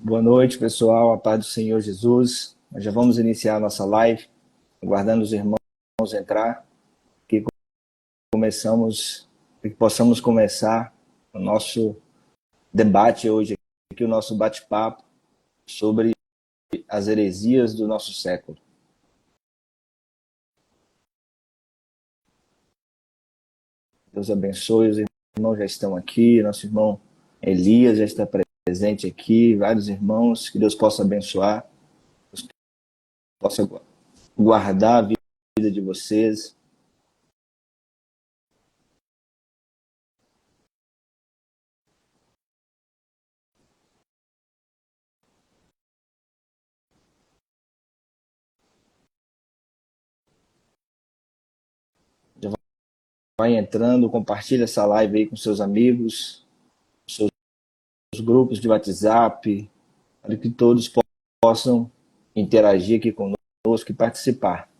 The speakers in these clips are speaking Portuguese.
Boa noite, pessoal. A paz do Senhor Jesus. Nós já vamos iniciar a nossa live, aguardando os irmãos entrar, que começamos, que possamos começar o nosso debate hoje, aqui, o nosso bate-papo sobre as heresias do nosso século. Deus abençoe, os irmãos já estão aqui, nosso irmão Elias já está presente aqui, vários irmãos, que Deus possa abençoar, Deus possa guardar a vida de vocês. Já vai entrando, compartilha essa live aí com seus amigos, seus grupos de WhatsApp, para que todos possam interagir aqui conosco e participar.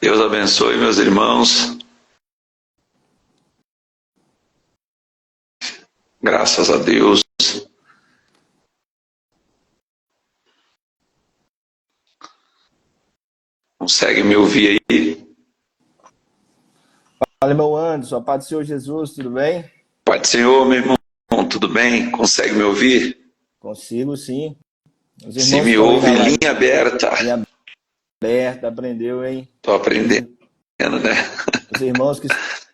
Deus abençoe, meus irmãos. Graças a Deus. Consegue me ouvir aí? Fala, meu Anderson, a paz do Senhor Jesus, tudo bem? Pai do Senhor, meu irmão, tudo bem? Consegue me ouvir? Consigo, sim. Os Se irmãos que me estão aí ouve, na live, linha aberta. linha aberta, aprendeu, hein? Estou aprendendo, né? Os irmãos que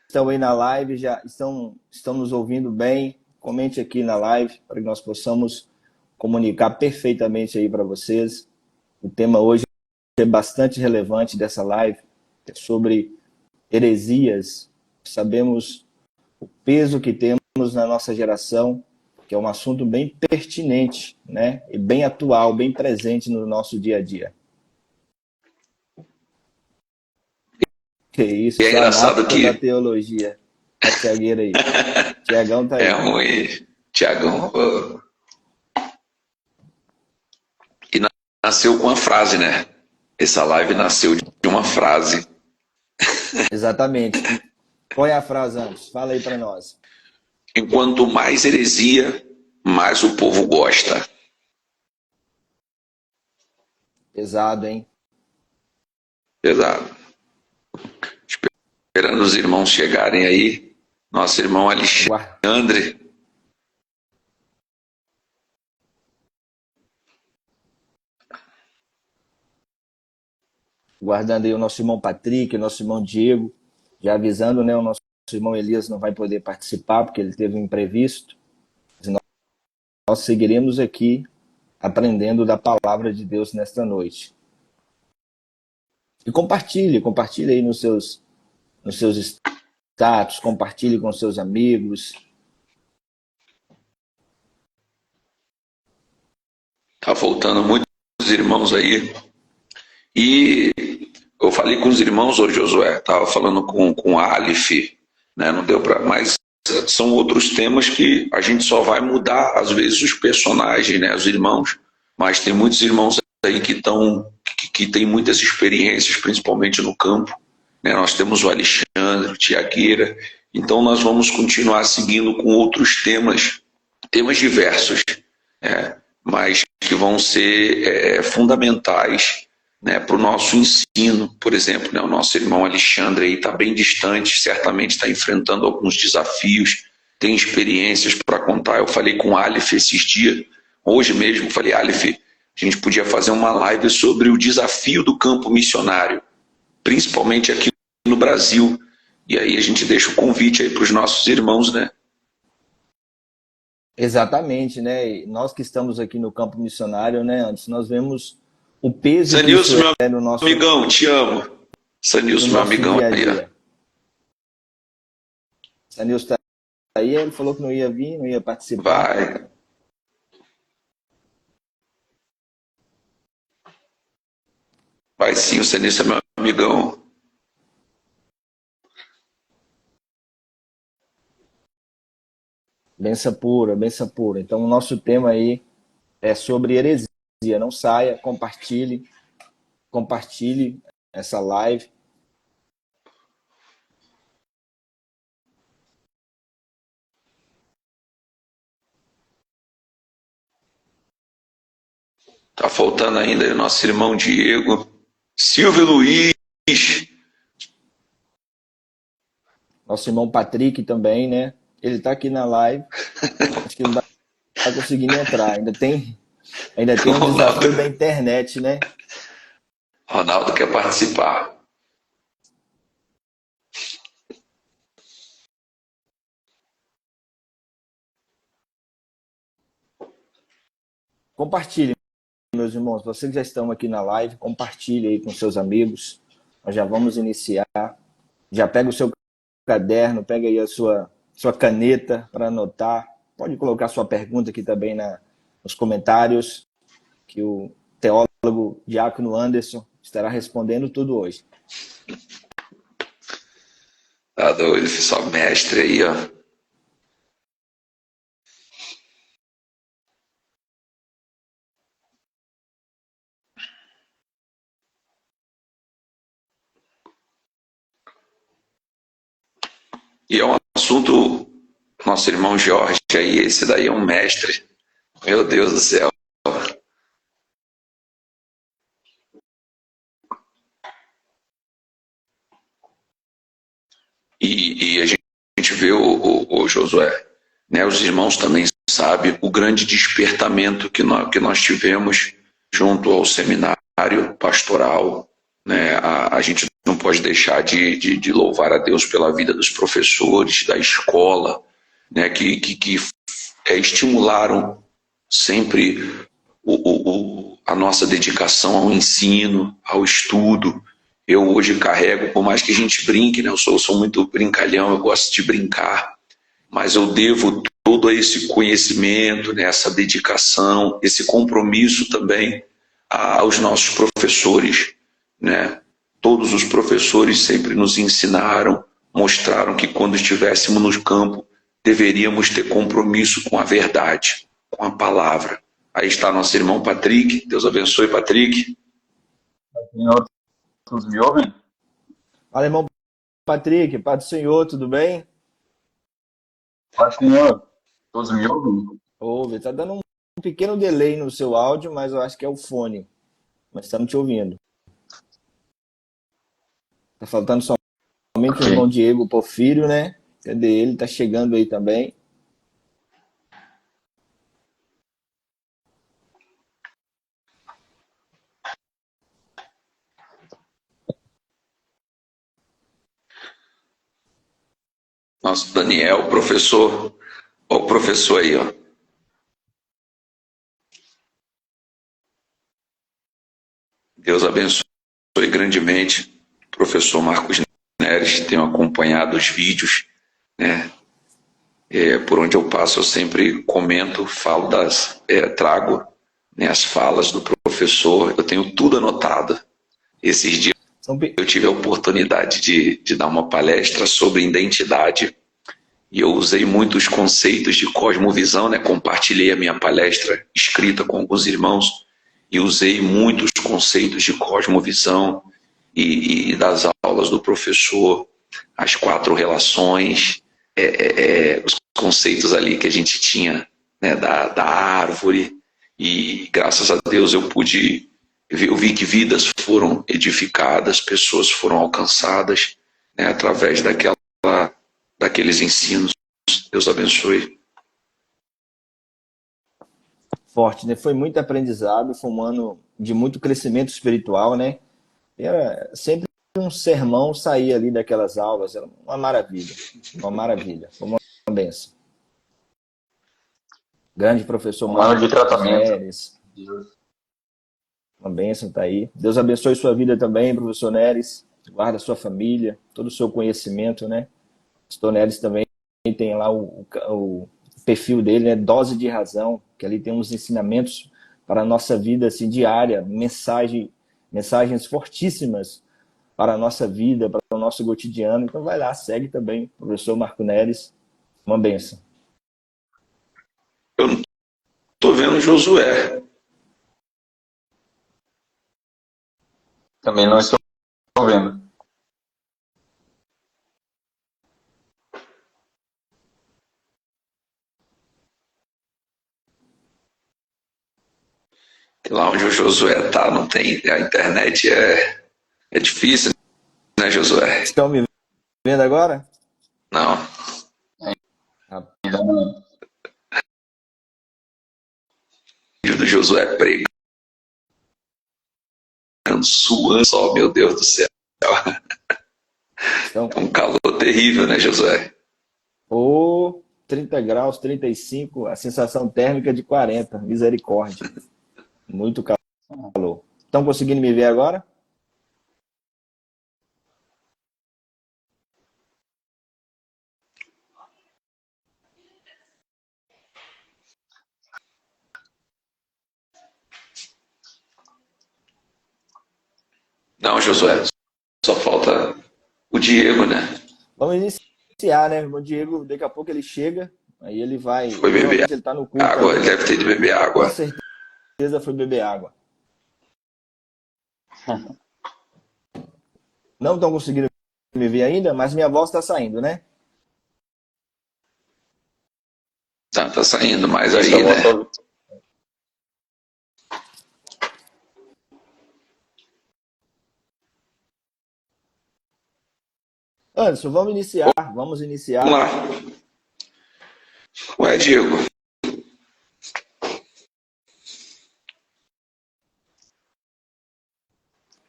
estão aí na live já estão nos ouvindo bem. Comente aqui na live para que nós possamos comunicar perfeitamente aí para vocês. O tema hoje é bastante relevante dessa live, é sobre heresias. Sabemos o peso que temos na nossa geração, que é um assunto bem pertinente, né? E bem atual, bem presente no nosso dia a dia. Que isso, E é só a engraçado nata da que teologia. A Tiagueira aí. Tiagão tá é aí. ruim, Tiagão. E nasceu com uma frase, né? Essa live nasceu de uma frase. Exatamente. Qual é a frase antes? Fala aí para nós. Enquanto mais heresia, mais o povo gosta. Pesado, hein? Pesado. Esperando os irmãos chegarem aí. Nosso irmão Alexandre. Guardando aí o nosso irmão Patrick, o nosso irmão Diego, já avisando, né? O nosso irmão Elias não vai poder participar porque ele teve um imprevisto. Nós seguiremos aqui aprendendo da palavra de Deus nesta noite. E compartilhe aí nos seus status, compartilhe com seus amigos. Tá faltando muitos irmãos aí. E eu falei com os irmãos hoje, Josué. Tava falando com o Aleph, né? Não deu para mais. São outros temas que a gente só vai mudar, às vezes, os personagens, né? Os irmãos. Mas tem muitos irmãos aí que têm muitas experiências, principalmente no campo. Né? Nós temos o Alexandre, o Tiagueira. Então nós vamos continuar seguindo com outros temas diversos, mas que vão ser fundamentais, né, para o nosso ensino. Por exemplo, né, o nosso irmão Alexandre aí está bem distante, certamente está enfrentando alguns desafios, tem experiências para contar. Eu falei com o Aleph esses dias, hoje mesmo, falei, Aleph, a gente podia fazer uma live sobre o desafio do campo missionário, principalmente aqui no Brasil. E aí a gente deixa o convite aí para os nossos irmãos, né? Exatamente, né? E nós que estamos aqui no campo missionário, né? Antes nós vemos o peso que isso Sanilson, meu é no nosso amigão, te amo. Sanilson, meu amigão dia a aí, ó. dia. Sanilson está aí, ele falou que não ia vir, não ia participar. Vai. Vai sim, o Sanilson é meu amigão. benção pura, benção pura. Então, o nosso tema aí é sobre heresia. Não saia, compartilhe essa live. Tá faltando ainda o nosso irmão Diego, Silvio Luiz. Nosso irmão Patrick também, né? Ele está aqui na live. Acho que não está conseguindo entrar. Ainda tem um desafio da internet, né? Ronaldo quer participar. Compartilhe, meus irmãos. Vocês que já estão aqui na live, compartilhe aí com seus amigos. Nós já vamos iniciar. Já pega o seu caderno, pega aí a sua caneta para anotar. Pode colocar sua pergunta aqui também nos comentários, que o teólogo Diácono Anderson estará respondendo tudo hoje. Tá doido, só mestre aí, ó. E é um assunto, nosso irmão Jorge aí, esse daí é um mestre. Meu Deus do céu. E a gente vê o Josué, né? Os irmãos também sabem o grande despertamento que nós tivemos junto ao seminário pastoral, né? A gente não pode deixar de louvar a Deus pela vida dos professores, da escola, né? Que estimularam sempre a nossa dedicação ao ensino, ao estudo. Eu hoje carrego, por mais que a gente brinque, né? Eu sou muito brincalhão, eu gosto de brincar, mas eu devo todo esse conhecimento, né? Essa dedicação, esse compromisso também aos nossos professores, né? Todos os professores sempre nos ensinaram, mostraram que quando estivéssemos no campo, deveríamos ter compromisso com a verdade, com a palavra. Aí está nosso irmão Patrick. Deus abençoe, Patrick. Senhor, todos me ouvem? Fala, irmão Patrick, Pai do Senhor, tudo bem? Pai, Senhor, todos me ouvem? Ouve, está dando um pequeno delay no seu áudio, mas eu acho que é o fone. Mas estamos te ouvindo. Está faltando somente o irmão Diego Porfírio, né? Cadê ele? Está chegando aí também. Nosso Daniel, professor. Olha o professor aí, ó. Deus abençoe grandemente o professor Marcos Neres. Tenho acompanhado os vídeos, né? Por onde eu passo, eu sempre comento, falo trago, né, as falas do professor. Eu tenho tudo anotado. Esses dias eu tive a oportunidade de dar uma palestra sobre identidade e eu usei muitos conceitos de cosmovisão, né? Compartilhei a minha palestra escrita com alguns irmãos e usei muitos conceitos de cosmovisão e das aulas do professor, as 4 relações, os conceitos ali que a gente tinha, né, da árvore, e graças a Deus eu vi que vidas foram edificadas, pessoas foram alcançadas, né, através daqueles ensinos. Deus abençoe. Forte, né? Foi muito aprendizado, foi um ano de muito crescimento espiritual, né? Era sempre um sermão sair ali daquelas aulas, era uma maravilha, foi uma benção. Grande professor Marcos de tratamento. Neres, uma benção tá aí. Deus abençoe sua vida também, professor Neres, guarda sua família, todo o seu conhecimento, né? O pastor Neres também tem lá o perfil dele, né? Dose de Razão, que ali tem uns ensinamentos para a nossa vida assim, diária, mensagens fortíssimas para a nossa vida, para o nosso cotidiano. Então vai lá, segue também, professor Marco Neres, uma benção. Eu não estou vendo Josué. Também não estou vendo. Lá onde o Josué está, não tem. A internet é difícil, né, Josué? Estão me vendo agora? Não. Ainda não. Vídeo do Josué pregando, suando só, meu Deus do céu. Então, É um calor terrível, né, Josué? ou 30 graus, 35, a sensação térmica de 40. Misericórdia. Muito calor. Estão conseguindo me ver agora? Não, Josué. Só falta o Diego, né? Vamos iniciar, né? O Diego, daqui a pouco ele chega, aí ele vai. Foi beber Provavelmente ele está no culto água, ele ainda. deve ter de beber Com água. certeza foi beber água. Não estão conseguindo me ver ainda, mas minha voz está saindo, né? Tá saindo mais Essa aí, né? volta- Anderson, vamos iniciar. Vamos iniciar. Vamos lá. Ué, Diego.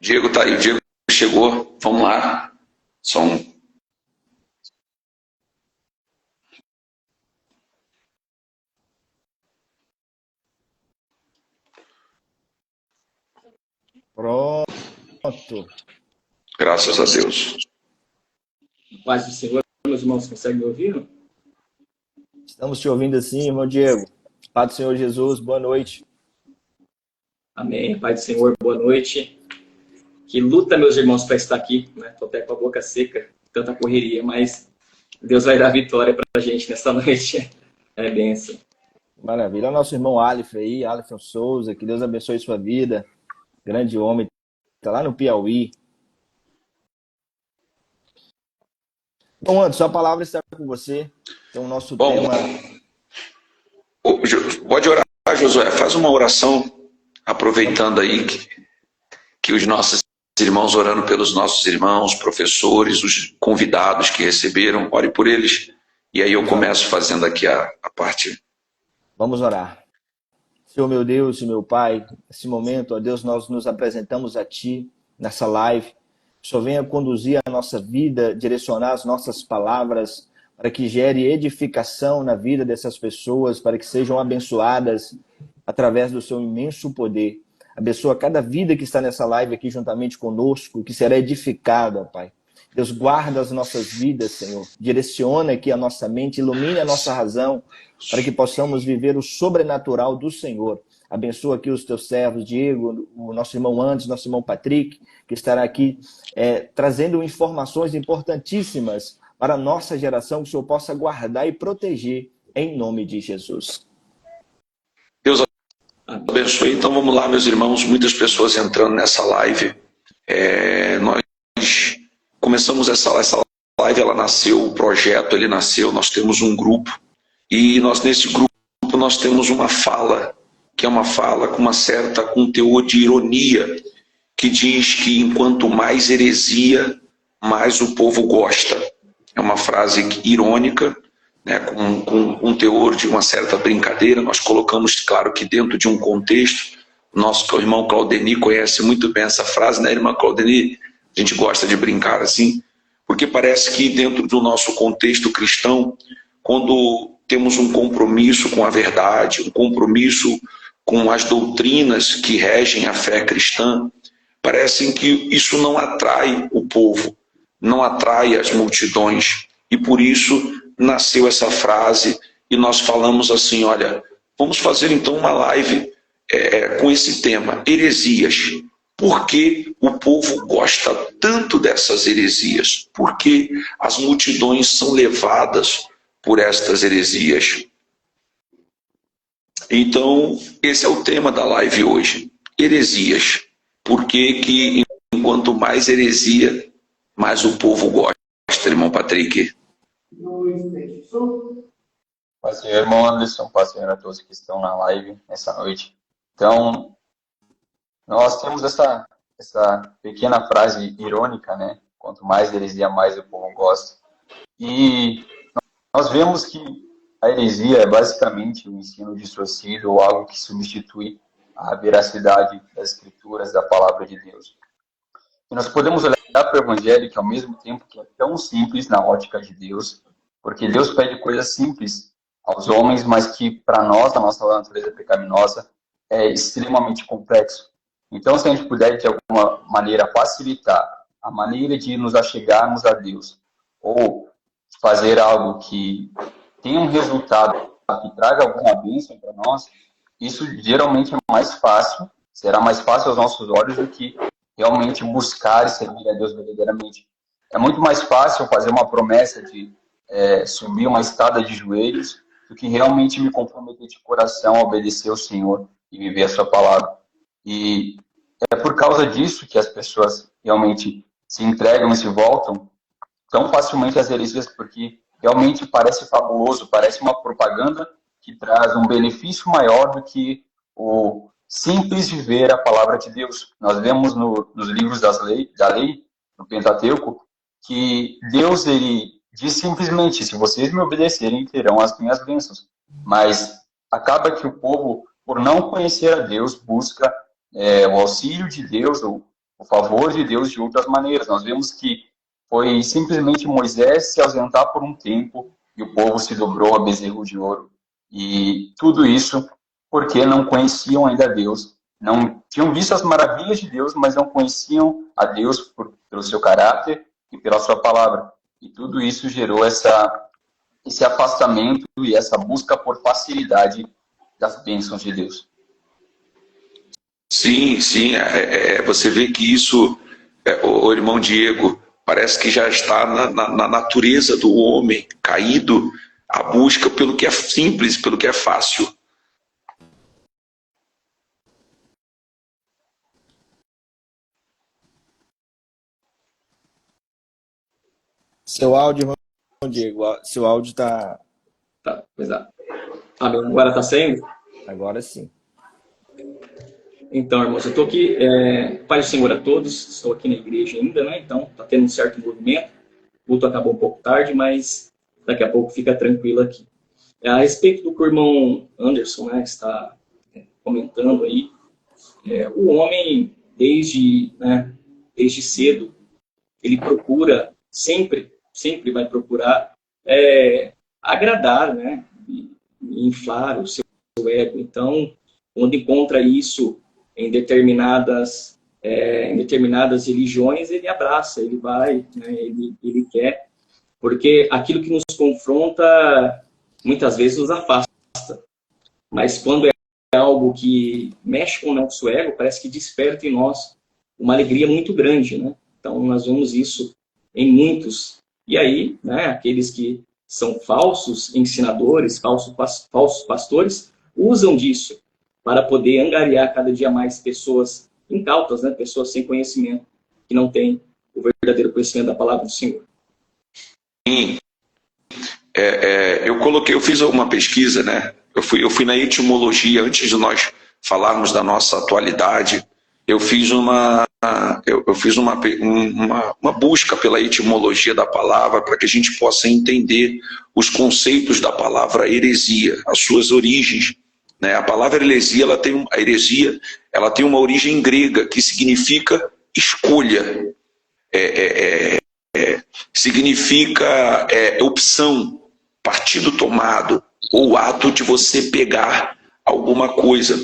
Diego tá aí, o Diego chegou. Vamos lá. Só um. Pronto. Graças a Deus. Paz do Senhor, meus irmãos, conseguem me ouvir? Estamos te ouvindo assim, irmão Diego. Paz do Senhor Jesus, boa noite. Amém. Pai do Senhor, boa noite. Que luta, meus irmãos, para estar aqui, né? Tô até com a boca seca, tanta correria, mas Deus vai dar vitória para a gente nessa noite. É bênção. Maravilha. Olha o nosso irmão Aleph aí, Aleph Souza, que Deus abençoe sua vida. Grande homem, está lá no Piauí. Bom, Anderson, a palavra está com você. Então, o nosso tema... Pode orar, Josué. Faz uma oração, aproveitando aí que os nossos irmãos, orando pelos nossos irmãos, professores, os convidados que receberam, ore por eles. E aí eu começo fazendo aqui a parte. Vamos orar. Senhor meu Deus e meu Pai, nesse momento, ó Deus, nós nos apresentamos a Ti nessa live. O Senhor venha conduzir a nossa vida, direcionar as nossas palavras, para que gere edificação na vida dessas pessoas, para que sejam abençoadas através do Seu imenso poder. Abençoa cada vida que está nessa live aqui juntamente conosco, que será edificada, Pai. Deus, guarda as nossas vidas, Senhor. Direciona aqui a nossa mente, ilumine a nossa razão, para que possamos viver o sobrenatural do Senhor. Abençoa aqui os teus servos, Diego, o nosso irmão Andes, nosso irmão Patrick, que estará aqui trazendo informações importantíssimas para a nossa geração, que o Senhor possa guardar e proteger, em nome de Jesus. Deus abençoe. Então vamos lá, meus irmãos, muitas pessoas entrando nessa live. Nós começamos essa live, ela nasceu, o projeto ele nasceu, nós temos um grupo, e nesse grupo nós temos uma fala, que é uma fala com um teor de ironia, que diz que enquanto mais heresia, mais o povo gosta. É uma frase irônica, né, com um teor de uma certa brincadeira. Nós colocamos, claro, que dentro de um contexto. Nosso irmão Claudeni conhece muito bem essa frase, né, irmã Claudeni? A gente gosta de brincar assim, porque parece que dentro do nosso contexto cristão, quando temos um compromisso com a verdade, um compromisso com as doutrinas que regem a fé cristã, parece que isso não atrai o povo, não atrai as multidões. E por isso nasceu essa frase e nós falamos assim, olha, vamos fazer então uma live com esse tema, heresias. Por que o povo gosta tanto dessas heresias? Por que as multidões são levadas por estas heresias? Então, esse é o tema da live hoje. Heresias. Por que enquanto mais heresia, mais o povo gosta, irmão Patrick? Paz, Senhor, irmão Anderson, paz, Senhor, a todos que estão na live nessa noite. Então, nós temos essa pequena frase irônica, né? Quanto mais heresia, mais o povo gosta. E nós vemos que a heresia é basicamente um ensino distorcido ou algo que substitui a veracidade das escrituras, da palavra de Deus. E nós podemos olhar para o Evangelho, que ao mesmo tempo que é tão simples na ótica de Deus, porque Deus pede coisas simples aos homens, mas que para nós, a nossa natureza pecaminosa, é extremamente complexo. Então, se a gente puder, de alguma maneira, facilitar a maneira de nos achegarmos a Deus, ou fazer algo que tenha um resultado que traga alguma bênção para nós, isso geralmente é mais fácil, será mais fácil aos nossos olhos do que realmente buscar e servir a Deus verdadeiramente. É muito mais fácil fazer uma promessa de subir uma escada de joelhos do que realmente me comprometer de coração a obedecer ao Senhor e viver a sua palavra. E é por causa disso que as pessoas realmente se entregam e se voltam tão facilmente às heresias, porque realmente parece fabuloso, parece uma propaganda que traz um benefício maior do que o simples viver a palavra de Deus. Nós vemos nos livros da lei, no Pentateuco, que Deus, ele diz simplesmente, se vocês me obedecerem, terão as minhas bênçãos. Mas acaba que o povo, por não conhecer a Deus, busca o auxílio de Deus, ou o favor de Deus de outras maneiras. Nós vemos que foi simplesmente Moisés se ausentar por um tempo e o povo se dobrou a bezerro de ouro. E tudo isso porque não conheciam ainda Deus. Não tinham visto as maravilhas de Deus, mas não conheciam a Deus pelo seu caráter e pela sua palavra. E tudo isso gerou esse afastamento e essa busca por facilidade das bênçãos de Deus. Sim, sim. Você vê que isso, o irmão Diego, parece que já está na natureza do homem, caído, a busca pelo que é simples, pelo que é fácil. Seu áudio, irmão Diego, seu áudio está... Tá, pois é. Agora está saindo? Agora sim. Então, irmãos, eu estou aqui, Pai do Senhor a todos, estou aqui na igreja ainda, né? Então, está tendo um certo movimento. O culto acabou um pouco tarde, mas daqui a pouco fica tranquilo aqui. A respeito do que o irmão Anderson, né, está comentando aí, o homem, desde cedo, ele procura, sempre vai procurar agradar, né? E inflar o seu ego. Então, quando encontra isso em determinadas religiões, ele abraça, ele vai, né, ele quer, porque aquilo que nos confronta muitas vezes nos afasta, mas quando é algo que mexe com o nosso ego, parece que desperta em nós uma alegria muito grande, né? Então nós vemos isso em muitos, e aí, né, aqueles que são falsos ensinadores, falsos pastores, usam disso para poder angariar cada dia mais pessoas incautas, né? Pessoas sem conhecimento, que não têm o verdadeiro conhecimento da palavra do Senhor. Sim. Eu fiz uma pesquisa, né? Eu fui na etimologia, antes de nós falarmos da nossa atualidade, eu fiz uma busca pela etimologia da palavra para que a gente possa entender os conceitos da palavra heresia, as suas origens. Né? A palavra heresia, ela tem uma origem grega que significa escolha, significa opção, partido tomado, ou ato de você pegar alguma coisa.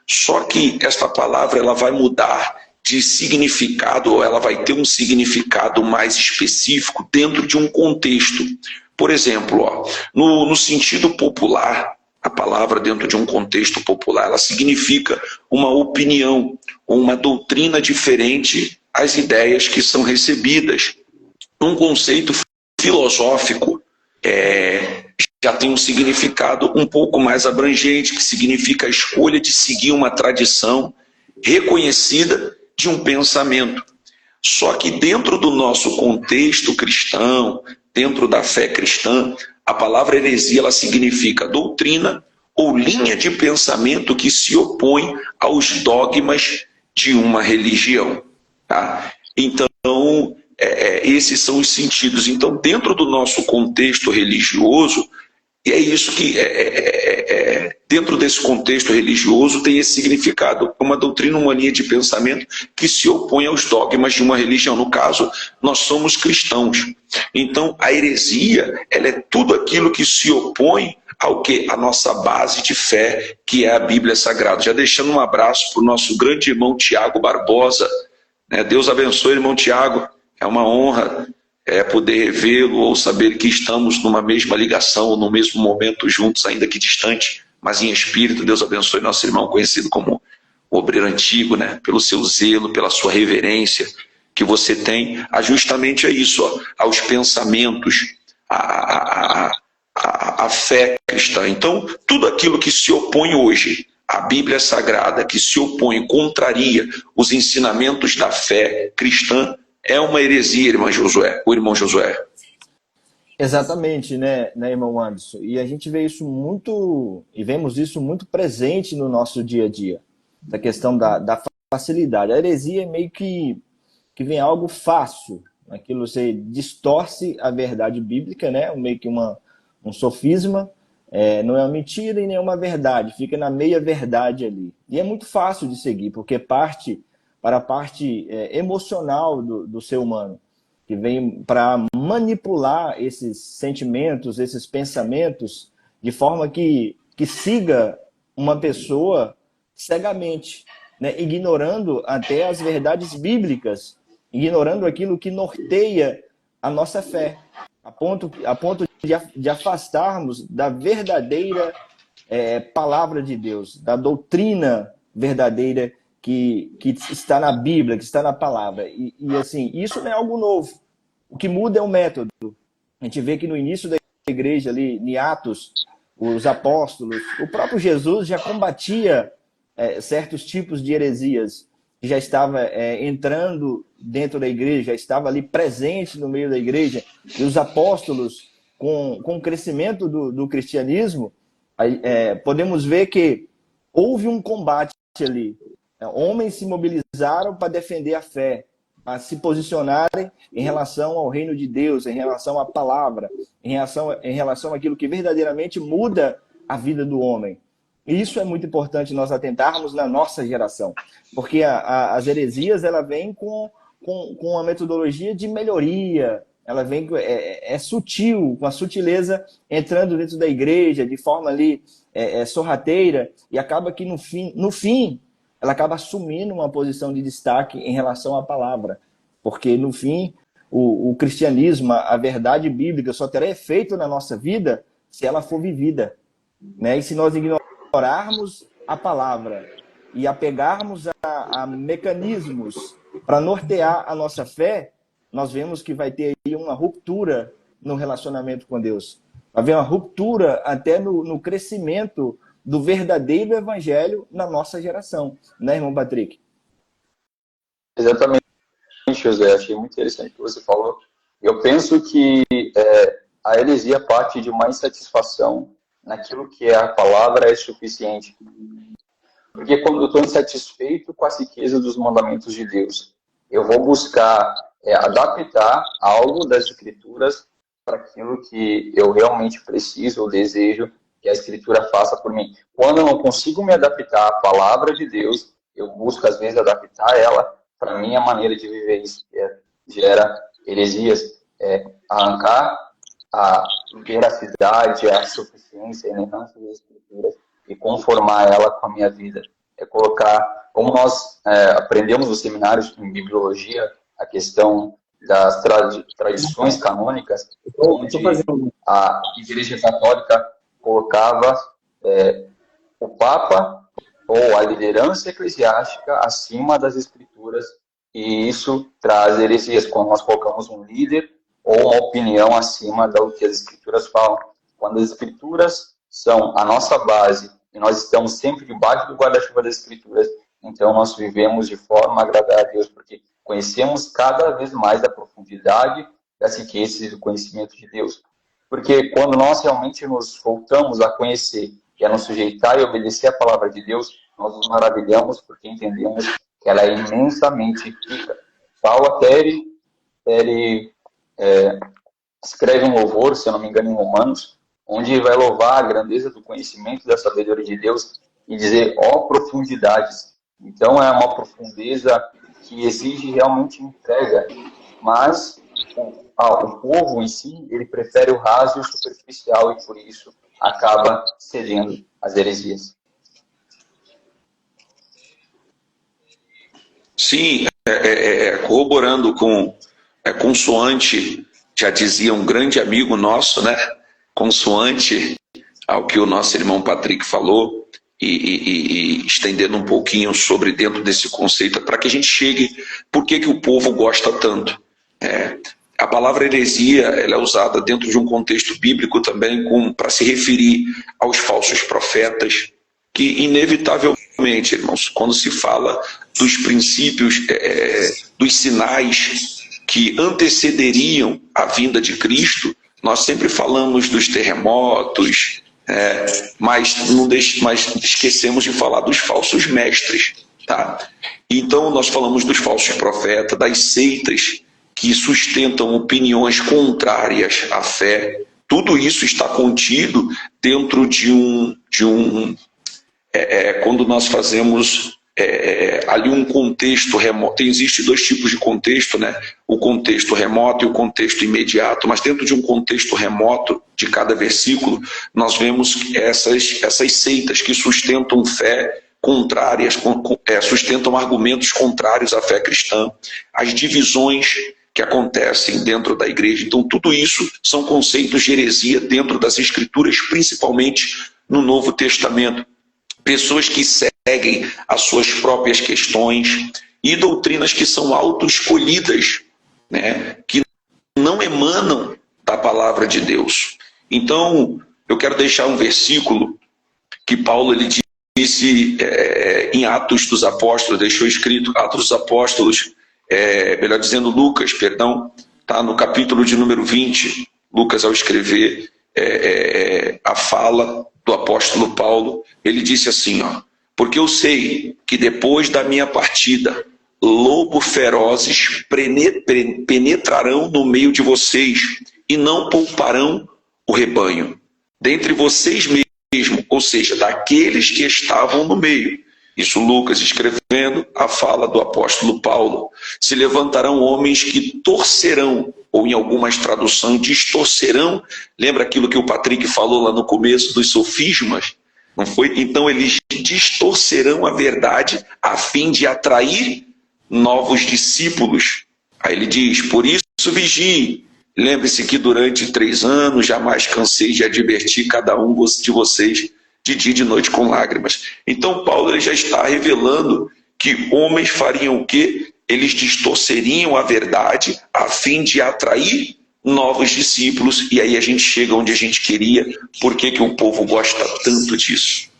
Só que esta palavra ela vai mudar de significado, ou ela vai ter um significado mais específico dentro de um contexto. Por exemplo, no sentido popular, a palavra dentro de um contexto popular, ela significa uma opinião ou uma doutrina diferente às ideias que são recebidas. Um conceito filosófico já tem um significado um pouco mais abrangente, que significa a escolha de seguir uma tradição reconhecida de um pensamento. Só que dentro do nosso contexto cristão, dentro da fé cristã, a palavra heresia ela significa doutrina ou linha de pensamento que se opõe aos dogmas de uma religião. Tá? Então, esses são os sentidos. Então, dentro do nosso contexto religioso, e é isso que, dentro desse contexto religioso, tem esse significado. Uma doutrina, uma linha de pensamento que se opõe aos dogmas de uma religião. No caso, nós somos cristãos. Então, a heresia, ela é tudo aquilo que se opõe ao que? A nossa base de fé, que é a Bíblia Sagrada. Já deixando um abraço para o nosso grande irmão Tiago Barbosa. Deus abençoe, irmão Tiago. É uma honra poder revê-lo ou saber que estamos numa mesma ligação, ou no mesmo momento juntos, ainda que distante, mas em espírito. Deus abençoe nosso irmão, conhecido como o obreiro antigo, pelo seu zelo, pela sua reverência que você tem justamente a isso, aos pensamentos, a fé cristã. Então, tudo aquilo que se opõe hoje à Bíblia Sagrada, que se opõe, contraria os ensinamentos da fé cristã, é uma heresia, irmão Josué. Exatamente, né, irmão Anderson? E a gente vê isso muito, e vemos isso muito presente no nosso dia a dia, da questão da facilidade. A heresia é meio que vem algo fácil, aquilo você distorce a verdade bíblica, né? Meio que um sofisma, não é uma mentira e nem uma verdade, fica na meia verdade ali. E é muito fácil de seguir, porque parte para a parte emocional do ser humano, que vem para manipular esses sentimentos, esses pensamentos, de forma que siga uma pessoa cegamente, né? Ignorando até as verdades bíblicas, ignorando aquilo que norteia a nossa fé, a ponto de afastarmos da verdadeira palavra de Deus, da doutrina verdadeira que está na Bíblia, que está na palavra. E assim, isso não é algo novo. O que muda é o método. A gente vê que no início da igreja, ali em Atos, os apóstolos, o próprio Jesus já combatia certos tipos de heresias, que já estava entrando dentro da igreja, já estava ali presente no meio da igreja. E os apóstolos, com o crescimento do cristianismo, podemos ver que houve um combate ali. Homens se mobilizaram para defender a fé, para se posicionarem em relação ao reino de Deus, em relação à palavra, em relação àquilo que verdadeiramente muda a vida do homem. E isso é muito importante nós atentarmos na nossa geração, porque as heresias ela vem com uma metodologia de melhoria, ela vem sutil, com a sutileza entrando dentro da igreja de forma ali sorrateira, e acaba que no fim ela acaba assumindo uma posição de destaque em relação à palavra. Porque, no fim, o cristianismo, a verdade bíblica, só terá efeito na nossa vida se ela for vivida. Né? E se nós ignorarmos a palavra e apegarmos a mecanismos para nortear a nossa fé, nós vemos que vai ter aí uma ruptura no relacionamento com Deus. Vai haver uma ruptura até no crescimento do verdadeiro evangelho na nossa geração, né, irmão Patrick? Exatamente, José. Achei muito interessante o que você falou. Eu penso que a heresia parte de uma insatisfação naquilo que a palavra é suficiente. Porque quando eu estou insatisfeito com a riqueza dos mandamentos de Deus, eu vou buscar adaptar algo das Escrituras para aquilo que eu realmente preciso ou desejo que a Escritura faça por mim. Quando eu não consigo me adaptar à palavra de Deus, eu busco, às vezes, adaptar ela para a minha maneira de viver. Isso gera heresias. Arrancar a veracidade, a suficiência, a inerrância das Escrituras e conformar ela com a minha vida. Colocar, como nós aprendemos nos seminários em Bibliologia, a questão das tradições canônicas, onde a Igreja Católica colocava o Papa ou a liderança eclesiástica acima das Escrituras, e isso traz heresias, quando nós colocamos um líder ou uma opinião acima do que as Escrituras falam. quando as Escrituras são a nossa base e nós estamos sempre debaixo do guarda-chuva das Escrituras, então nós vivemos de forma a agradar a Deus, porque conhecemos cada vez mais a profundidade das riquezas do conhecimento de Deus. Porque quando nós realmente nos voltamos a conhecer e a nos sujeitar e obedecer a palavra de Deus, nós nos maravilhamos porque entendemos que ela é imensamente rica. Paulo até ele escreve um louvor, se eu não me engano, em Romanos, onde vai louvar a grandeza do conhecimento da sabedoria de Deus e dizer, ó profundidades. Então é uma profundeza que exige realmente entrega, mas o povo em si, ele prefere o raso e o superficial e por isso acaba cedendo às heresias. Sim, corroborando com consoante, já dizia um grande amigo nosso, né? Consoante ao que o nosso irmão Patrick falou e estendendo um pouquinho sobre dentro desse conceito, para que a gente chegue, por que o povo gosta tanto? A palavra heresia ela é usada dentro de um contexto bíblico também para se referir aos falsos profetas, que inevitavelmente, irmãos, quando se fala dos princípios, dos sinais que antecederiam a vinda de Cristo, nós sempre falamos dos terremotos, mas esquecemos de falar dos falsos mestres. Tá? Então nós falamos dos falsos profetas, das seitas que sustentam opiniões contrárias à fé. Tudo isso está contido dentro de quando nós fazemos ali um contexto remoto. Existe dois tipos de contexto, né? O contexto remoto e o contexto imediato, mas dentro de um contexto remoto de cada versículo, nós vemos essas seitas que sustentam fé contrárias, sustentam argumentos contrários à fé cristã, as divisões que acontecem dentro da igreja. Então tudo isso são conceitos de heresia dentro das Escrituras, principalmente no Novo Testamento. Pessoas que seguem as suas próprias questões e doutrinas que são autoescolhidas, né? Que não emanam da palavra de Deus. Então, eu quero deixar um versículo que Paulo ele disse em Atos dos Apóstolos, deixou escrito, Atos dos Apóstolos, melhor dizendo, Lucas, perdão, tá no capítulo de número 20, Lucas ao escrever a fala do apóstolo Paulo, ele disse assim, porque eu sei que depois da minha partida, lobos ferozes penetrarão no meio de vocês e não pouparão o rebanho. Dentre vocês mesmo, ou seja, daqueles que estavam no meio. Isso Lucas escrevendo a fala do apóstolo Paulo. Se levantarão homens que torcerão, ou em algumas traduções distorcerão. Lembra aquilo que o Patrick falou lá no começo dos sofismas? Não foi? Então eles distorcerão a verdade a fim de atrair novos discípulos. Aí ele diz, por isso vigie. Lembre-se que durante 3 anos jamais cansei de advertir cada um de vocês de dia e de noite com lágrimas. Então Paulo ele já está revelando que homens fariam o quê? Eles distorceriam a verdade a fim de atrair novos discípulos, e aí a gente chega onde a gente queria. Por que o povo gosta tanto disso?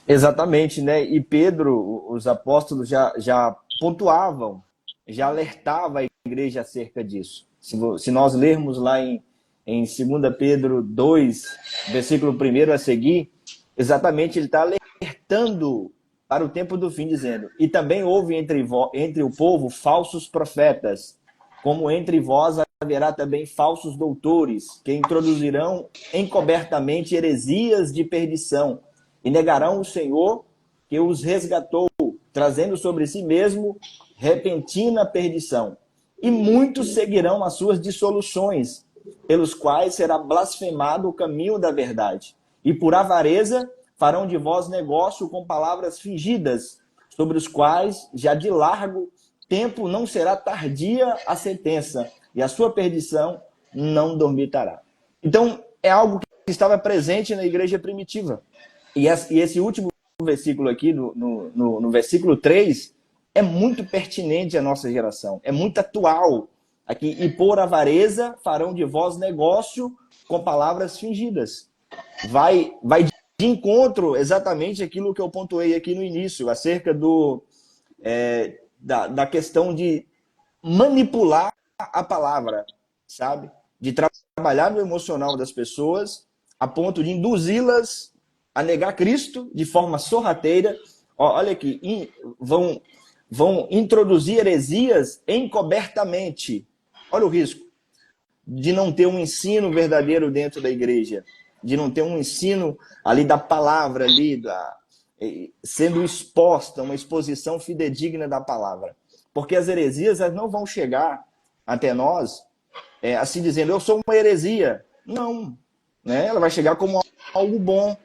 Exatamente, né? E Pedro, os apóstolos já pontuavam, já alertava a igreja acerca disso. Se nós lermos lá em 2 Pedro 2, versículo 1 a seguir, exatamente ele está alertando para o tempo do fim, dizendo, e também houve entre o povo falsos profetas, como entre vós haverá também falsos doutores, que introduzirão encobertamente heresias de perdição, e negarão o Senhor que os resgatou, trazendo sobre si mesmo repentina perdição. E muitos seguirão as suas dissoluções, pelos quais será blasfemado o caminho da verdade. E por avareza farão de vós negócio com palavras fingidas, sobre os quais já de largo tempo não será tardia a sentença, e a sua perdição não dormitará. Então, é algo que estava presente na igreja primitiva. E esse último versículo aqui, no versículo 3, é muito pertinente à nossa geração, é muito atual aqui, e por avareza farão de vós negócio com palavras fingidas. Vai de encontro exatamente aquilo que eu pontuei aqui no início, acerca da questão de manipular a palavra, sabe? De trabalhar no emocional das pessoas a ponto de induzi-las a negar Cristo de forma sorrateira. Olha aqui, vão introduzir heresias encobertamente. Olha o risco de não ter um ensino verdadeiro dentro da igreja, de não ter um ensino ali da palavra, ali sendo exposta, uma exposição fidedigna da palavra. Porque as heresias elas não vão chegar até nós assim dizendo, eu sou uma heresia. Não. Né? Ela vai chegar como algo bom,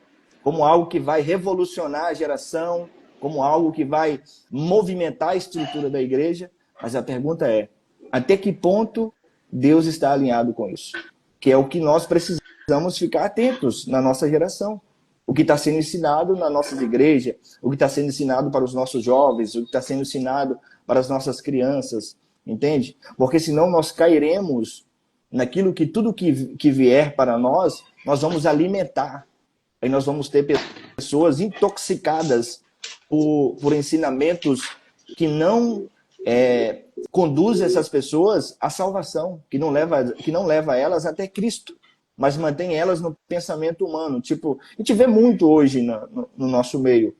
como algo que vai revolucionar a geração, como algo que vai movimentar a estrutura da igreja. Mas a pergunta é, até que ponto Deus está alinhado com isso? Que é o que nós precisamos ficar atentos na nossa geração. O que está sendo ensinado nas nossas igrejas, o que está sendo ensinado para os nossos jovens, o que está sendo ensinado para as nossas crianças, entende? Porque senão nós cairemos naquilo que tudo que vier para nós vamos alimentar. Aí nós vamos ter pessoas intoxicadas por ensinamentos que não conduzem essas pessoas à salvação, que não leva elas até Cristo, mas mantém elas no pensamento humano. Tipo, a gente vê muito hoje no nosso meio,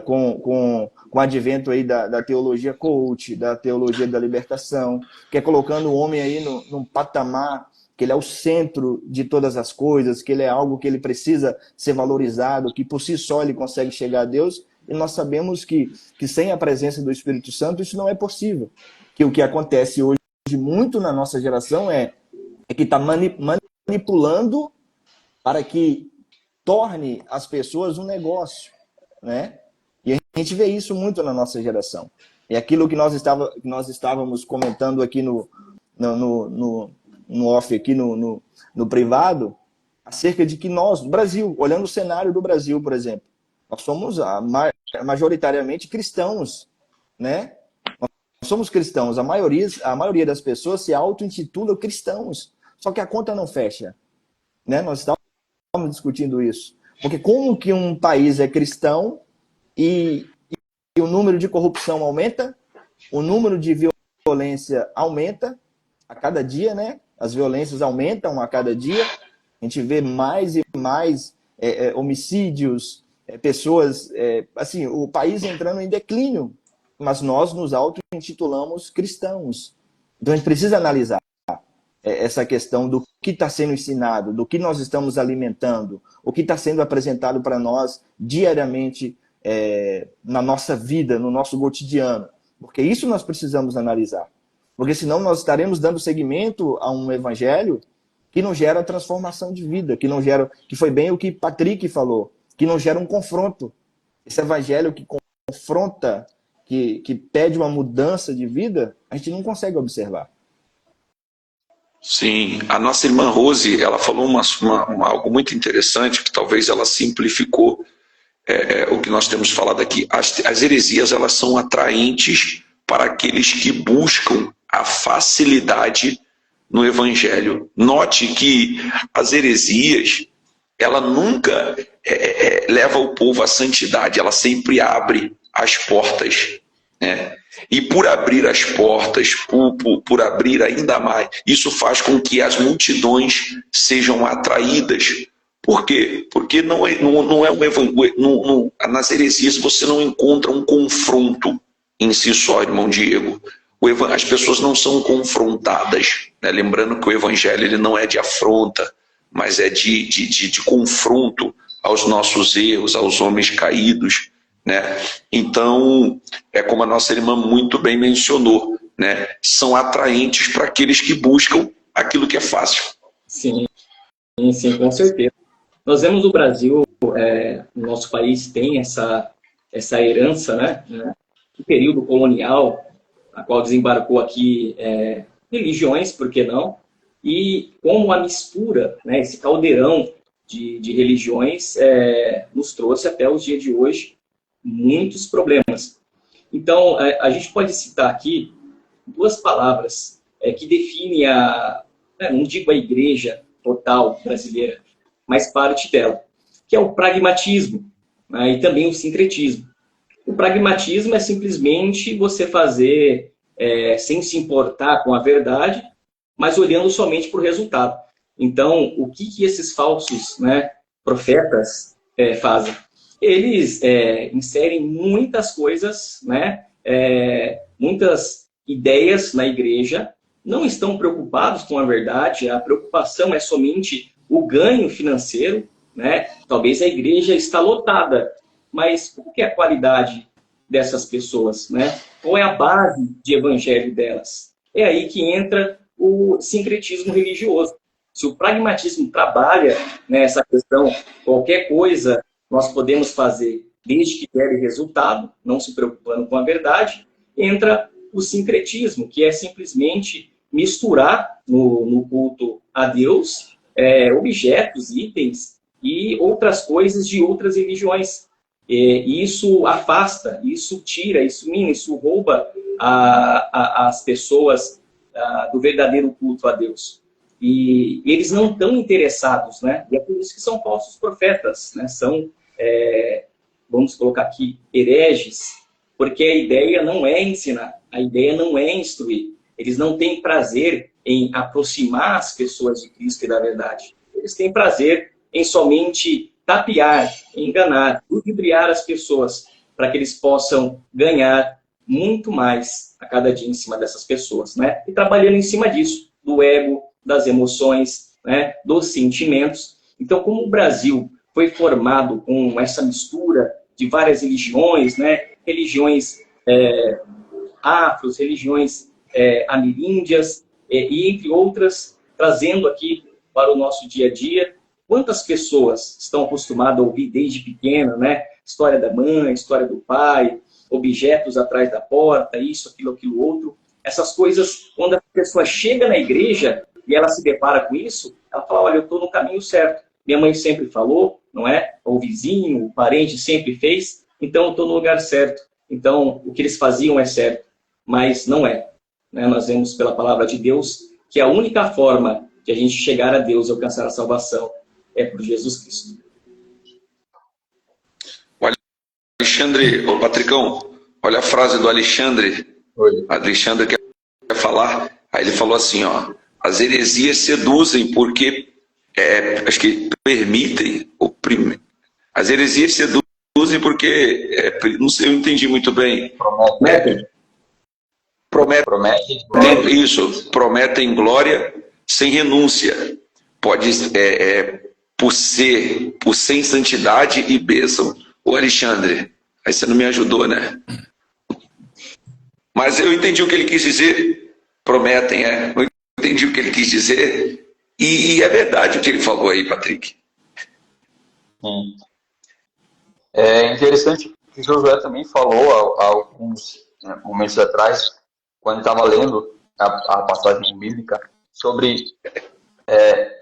com o advento aí da teologia coach, da teologia da libertação, que é colocando o homem aí num patamar que ele é o centro de todas as coisas, que ele é algo que ele precisa ser valorizado, que por si só ele consegue chegar a Deus, e nós sabemos que sem a presença do Espírito Santo isso não é possível. Que o que acontece hoje muito na nossa geração é que está manipulando para que torne as pessoas um negócio, né? E a gente vê isso muito na nossa geração. E aquilo que nós estávamos comentando aqui no off, aqui no privado, acerca de que nós, do Brasil, olhando o cenário do Brasil, por exemplo, nós somos majoritariamente cristãos, né? Nós somos cristãos, a maioria das pessoas se auto-intitula cristãos, só que a conta não fecha, né? Nós estávamos discutindo isso. Porque como que um país é cristão e o número de corrupção aumenta, o número de violência aumenta a cada dia, né? As violências aumentam a cada dia, a gente vê mais e mais homicídios, pessoas, assim, o país entrando em declínio, mas nós nos auto-intitulamos cristãos. Então a gente precisa analisar essa questão do que está sendo ensinado, do que nós estamos alimentando, o que está sendo apresentado para nós diariamente na nossa vida, no nosso cotidiano. Porque isso nós precisamos analisar. Porque senão nós estaremos dando seguimento a um evangelho que não gera transformação de vida, que foi bem o que Patrick falou, que não gera um confronto. Esse evangelho que confronta, que pede uma mudança de vida, a gente não consegue observar. Sim, a nossa irmã Rose, ela falou algo muito interessante, que talvez ela simplificou o que nós temos falado aqui. As heresias, elas são atraentes para aqueles que buscam a facilidade no evangelho. Note que as heresias, ela nunca leva o povo à santidade, ela sempre abre as portas, né? E por abrir as portas, por abrir ainda mais, isso faz com que as multidões sejam atraídas. Por quê? Porque não é um evangelho. Nas heresias você não encontra um confronto em si só, irmão Diego. As pessoas não são confrontadas, né? Lembrando que o evangelho ele não é de afronta, mas é de confronto aos nossos erros, aos homens caídos, né? Então, é como a nossa irmã muito bem mencionou, né? São atraentes para aqueles que buscam aquilo que é fácil. Sim, com certeza. Nós vemos o Brasil, o nosso país tem essa herança, né? Do período colonial, a qual desembarcou aqui religiões, por que não? E como a mistura, né, esse caldeirão de religiões nos trouxe até os dias de hoje muitos problemas. Então, a gente pode citar aqui duas palavras que define não digo a igreja total brasileira, mas parte dela, que é o pragmatismo, né, e também o sincretismo. O pragmatismo é simplesmente você fazer sem se importar com a verdade, mas olhando somente para o resultado. Então, o que esses falsos, né, profetas fazem? Eles inserem muitas coisas, né, muitas ideias na igreja, não estão preocupados com a verdade, a preocupação é somente o ganho financeiro, né? Talvez a igreja está lotada, mas qual que é a qualidade dessas pessoas, né? Qual é a base de evangelho delas? É aí que entra o sincretismo religioso. Se o pragmatismo trabalha nessa questão, qualquer coisa nós podemos fazer desde que gere resultado, não se preocupando com a verdade, entra o sincretismo, que é simplesmente misturar no culto a Deus objetos, itens e outras coisas de outras religiões. E isso afasta, isso tira, isso mina, isso rouba as pessoas do verdadeiro culto a Deus. E eles não estão interessados, né? E é por isso que são falsos profetas, né? São, vamos colocar aqui, hereges, porque a ideia não é ensinar, a ideia não é instruir. Eles não têm prazer em aproximar as pessoas de Cristo e da verdade. Eles têm prazer em somente tapear, enganar, ludibriar as pessoas para que eles possam ganhar muito mais a cada dia em cima dessas pessoas, né? E trabalhando em cima disso, do ego, das emoções, né? Dos sentimentos. Então, como o Brasil foi formado com essa mistura de várias religiões, né? Religiões afros, religiões ameríndias, e entre outras, trazendo aqui para o nosso dia a dia, quantas pessoas estão acostumadas a ouvir desde pequena, né? História da mãe, história do pai, objetos atrás da porta, isso, aquilo, outro. Essas coisas, quando a pessoa chega na igreja e ela se depara com isso, ela fala, olha, eu estou no caminho certo. Minha mãe sempre falou, não é? O vizinho, o parente sempre fez, então eu estou no lugar certo. Então, o que eles faziam é certo, mas não é. Né? Nós vemos pela palavra de Deus que a única forma de a gente chegar a Deus e alcançar a salvação é por Jesus Cristo. O Alexandre, ô Patricão, olha a frase do Alexandre. Oi. Alexandre quer falar, aí ele falou assim, ó, as heresias seduzem porque, acho que permitem, oprimem. As heresias seduzem porque, não sei, eu não entendi muito bem. Prometem glória sem renúncia. Pode por sem santidade e bênção. Ô Alexandre, aí você não me ajudou, né? Mas eu entendi o que ele quis dizer. Prometem, eu entendi o que ele quis dizer. E é verdade o que ele falou aí, Patrick. Sim. É interessante que o Josué também falou há alguns momentos atrás, quando estava lendo a passagem bíblica, sobre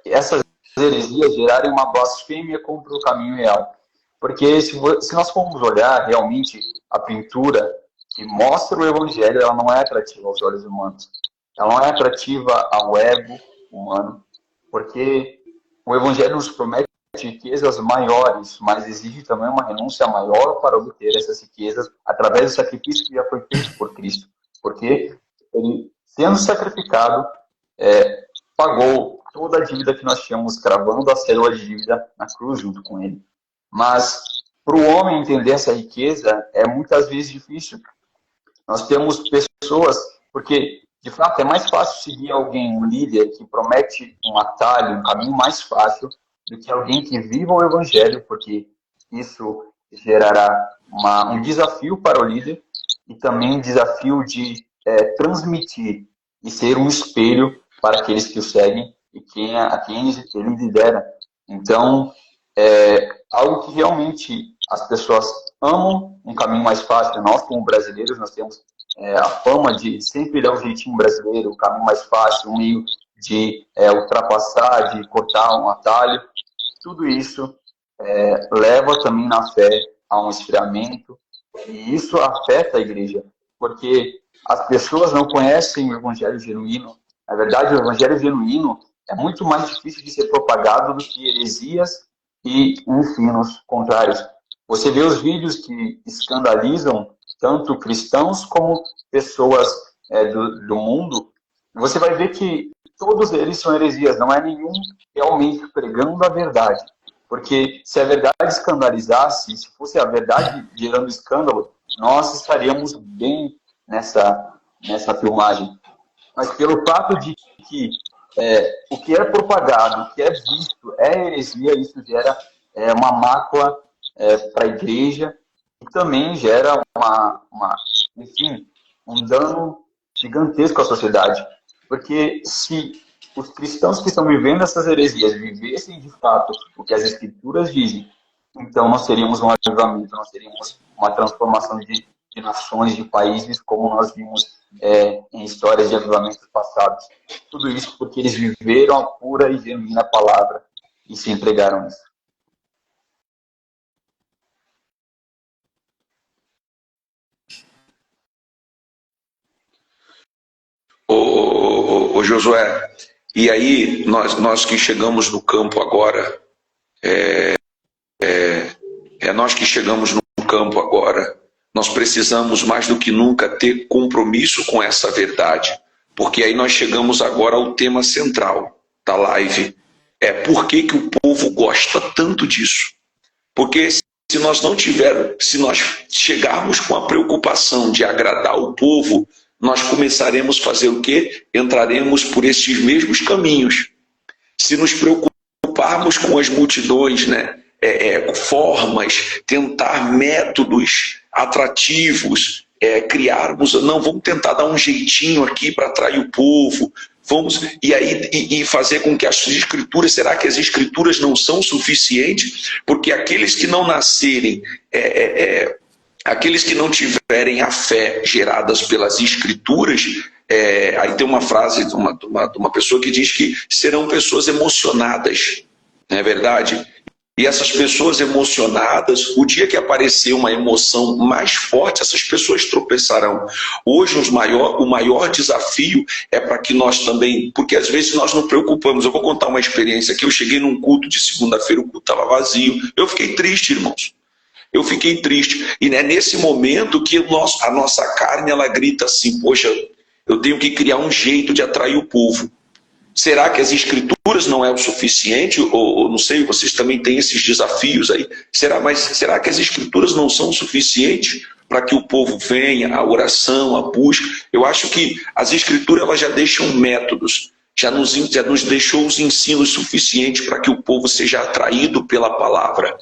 essas heresias gerarem uma blasfêmia contra o caminho real. Porque se nós formos olhar realmente a pintura que mostra o evangelho, ela não é atrativa aos olhos humanos. Ela não é atrativa ao ego humano, porque o evangelho nos promete riquezas maiores, mas exige também uma renúncia maior para obter essas riquezas através do sacrifício que já foi feito por Cristo. Porque ele, sendo sacrificado, pagou toda a dívida que nós tínhamos, cravando a cédula de dívida na cruz junto com ele. Mas, para o homem entender essa riqueza, é muitas vezes difícil. Nós temos pessoas, porque, de fato, é mais fácil seguir alguém, um líder, que promete um atalho, um caminho mais fácil, do que alguém que viva o evangelho, porque isso gerará um desafio para o líder e também um desafio de transmitir e ser um espelho para aqueles que o seguem e a quem ele lidera. Então, algo que realmente as pessoas amam, um caminho mais fácil. Nós, como brasileiros, nós temos a fama de sempre dar o jeitinho brasileiro, o caminho mais fácil, um meio de ultrapassar, de cortar um atalho. Tudo isso leva também na fé a um esfriamento, e isso afeta a igreja, porque as pessoas não conhecem o evangelho genuíno, Na verdade, o evangelho genuíno é muito mais difícil de ser propagado do que heresias e ensinos contrários. Você vê os vídeos que escandalizam tanto cristãos como pessoas do mundo, você vai ver que todos eles são heresias, não é nenhum realmente pregando a verdade. Porque se a verdade escandalizasse, se fosse a verdade gerando escândalo, nós estaríamos bem nessa filmagem. Mas pelo fato de que o que é propagado, o que é visto é heresia, isso gera uma mácula para a igreja e também gera enfim, um dano gigantesco à sociedade. Porque se os cristãos que estão vivendo essas heresias vivessem de fato o que as escrituras dizem, então nós teríamos um avivamento, nós teríamos uma transformação de nações, de países, como nós vimos em histórias de avivamentos passados. Tudo isso porque eles viveram a pura e genuína palavra e se entregaram nisso. Ô Josué, e aí nós que chegamos no campo agora, nós que chegamos no campo agora, nós precisamos mais do que nunca ter compromisso com essa verdade, porque aí nós chegamos agora ao tema central da live. Por que o povo gosta tanto disso? Porque se nós chegarmos com a preocupação de agradar o povo, nós começaremos a fazer o quê? Entraremos por esses mesmos caminhos. Se nos preocuparmos com as multidões, né? Formas, tentar métodos atrativos, vamos tentar dar um jeitinho aqui para atrair o povo, e fazer com que as escrituras, será que as escrituras não são suficientes? Porque aqueles que não nascerem, aqueles que não tiverem a fé geradas pelas escrituras, aí tem uma frase de uma pessoa que diz que serão pessoas emocionadas, não é verdade? E essas pessoas emocionadas, o dia que aparecer uma emoção mais forte, essas pessoas tropeçarão. Hoje o maior desafio é para que nós também, porque às vezes nós não preocupamos. Eu vou contar uma experiência aqui. Eu cheguei num culto de segunda-feira, o culto estava vazio. Eu fiquei triste, irmãos. Eu fiquei triste. E é nesse momento que a nossa carne ela grita assim: poxa, eu tenho que criar um jeito de atrair o povo. Será que as escrituras não é o suficiente? Ou não sei, vocês também têm esses desafios aí. Será que as escrituras não são suficientes para que o povo venha, a oração, a busca? Eu acho que as escrituras elas já deixam métodos, já nos deixou os ensinos suficientes para que o povo seja atraído pela palavra.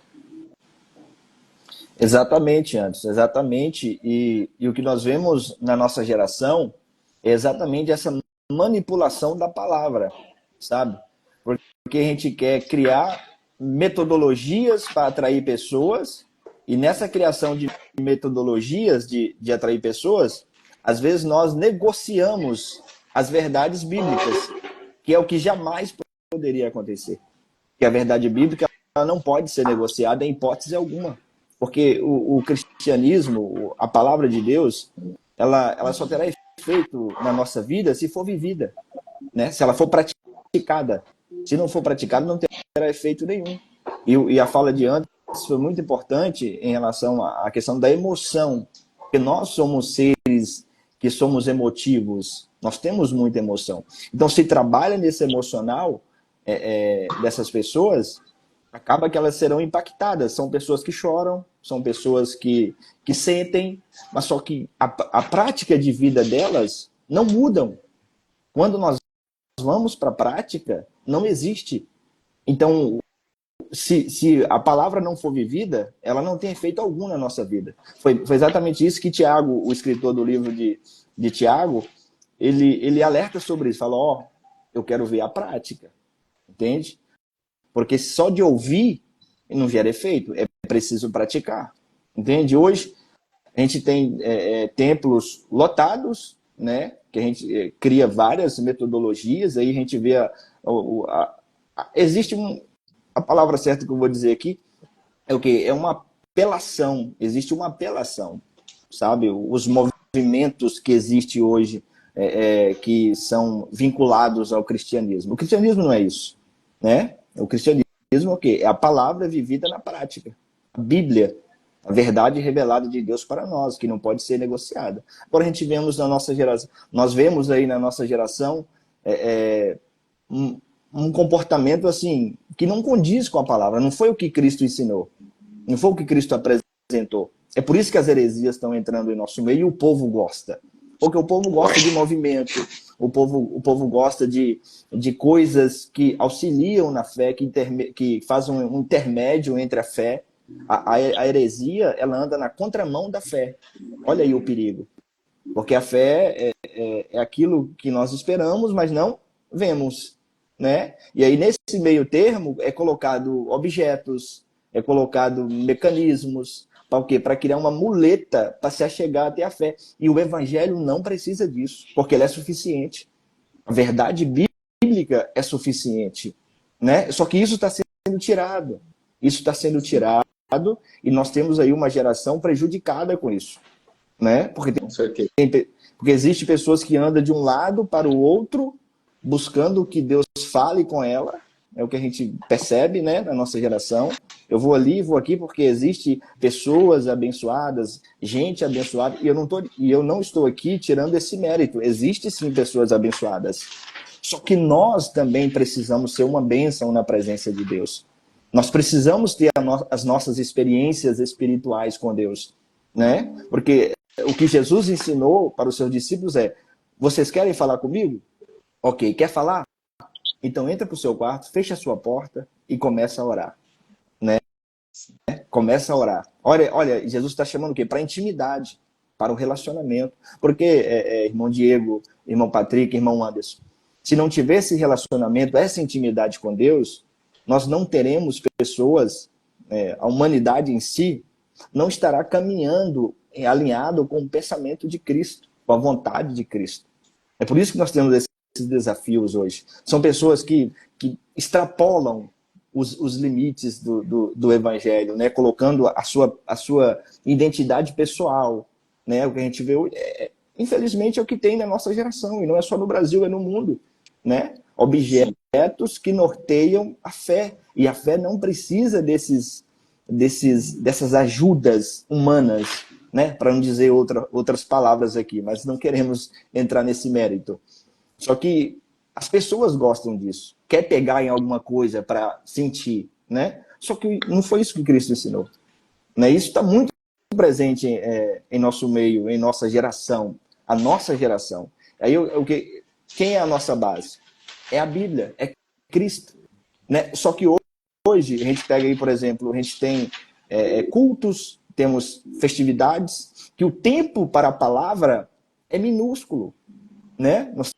Exatamente, Anderson, exatamente. E o que nós vemos na nossa geração é exatamente essa manipulação da palavra, sabe? Porque a gente quer criar metodologias para atrair pessoas, e nessa criação de metodologias de atrair pessoas, às vezes nós negociamos as verdades bíblicas, que é o que jamais poderia acontecer. Que a verdade bíblica ela não pode ser negociada em hipótese alguma. Porque o cristianismo, a palavra de Deus, ela só terá efeito na nossa vida se for vivida, né? Se ela for praticada. Se não for praticada, não terá efeito nenhum. E a fala de Anderson foi muito importante em relação à questão da emoção. Porque nós somos seres que somos emotivos. Nós temos muita emoção. Então, se trabalha nesse emocional dessas pessoas, acaba que elas serão impactadas. São pessoas que choram, são pessoas que sentem, mas só que a prática de vida delas não mudam. Quando nós vamos para a prática, não existe. Então, se a palavra não for vivida, ela não tem efeito algum na nossa vida. Foi exatamente isso que Tiago, o escritor do livro de Tiago, ele alerta sobre isso. Fala, eu quero ver a prática. Entende? Porque só de ouvir não gera efeito. É preciso praticar. Entende? Hoje, a gente tem templos lotados, né? Que a gente cria várias metodologias, aí a gente vê existe a palavra certa que eu vou dizer aqui é o quê? É uma apelação, existe uma apelação, sabe? Os movimentos que existem hoje que são vinculados ao cristianismo. O cristianismo não é isso, né? O cristianismo é o quê? É a palavra vivida na prática. A Bíblia, a verdade revelada de Deus para nós, que não pode ser negociada. Agora a gente vemos na nossa geração, nós vemos aí na nossa geração um comportamento assim que não condiz com a palavra. Não foi o que Cristo ensinou, não foi o que Cristo apresentou. É por isso que as heresias estão entrando em nosso meio e o povo gosta. Porque o povo gosta de movimento, o povo gosta de coisas que auxiliam na fé, que fazem um intermédio entre a fé. A heresia, ela anda na contramão da fé. Olha aí o perigo. Porque a fé é aquilo que nós esperamos, mas não vemos, né? E aí, nesse meio termo, é colocado objetos, é colocado mecanismos. Para o quê? Para criar uma muleta para se achegar até a fé. E o evangelho não precisa disso, porque ele é suficiente. A verdade bíblica é suficiente, né? Só que isso está sendo tirado. Isso está sendo tirado e nós temos aí uma geração prejudicada com isso, né? Porque existe pessoas que andam de um lado para o outro buscando que Deus fale com ela. É o que a gente percebe, né, na nossa geração. Eu vou ali, vou aqui, porque existe pessoas abençoadas, gente abençoada, e eu não estou aqui tirando esse mérito. Existe sim pessoas abençoadas. Só que nós também precisamos ser uma bênção na presença de Deus. Nós precisamos ter as nossas experiências espirituais com Deus, né? Porque o que Jesus ensinou para os seus discípulos é: vocês querem falar comigo? Ok, quer falar? Então entra para o seu quarto, fecha a sua porta e começa a orar, né? Começa a orar. Olha, Jesus está chamando o quê? Para intimidade, para o relacionamento. Porque, irmão Diego, irmão Patrick, irmão Anderson, se não tiver esse relacionamento, essa intimidade com Deus, nós não teremos pessoas, a humanidade em si não estará caminhando alinhado com o pensamento de Cristo, com a vontade de Cristo. É por isso que nós temos esses desafios hoje. São pessoas que extrapolam os limites do evangelho, né? Colocando a sua identidade pessoal, né? O que a gente vê hoje, infelizmente, é o que tem na nossa geração, e não é só no Brasil, é no mundo, né? Objetos que norteiam a fé, e a fé não precisa dessas ajudas humanas, né? Para não dizer outras palavras aqui, mas não queremos entrar nesse mérito. Só que as pessoas gostam disso. Quer pegar em alguma coisa para sentir, né? Só que não foi isso que Cristo ensinou, né? Isso está muito presente em nosso meio, em nossa geração. A nossa geração. Aí, quem é a nossa base? É a Bíblia, é Cristo, né? Só que hoje, a gente pega aí, por exemplo, a gente tem cultos, temos festividades, que o tempo para a palavra é minúsculo, né? Nós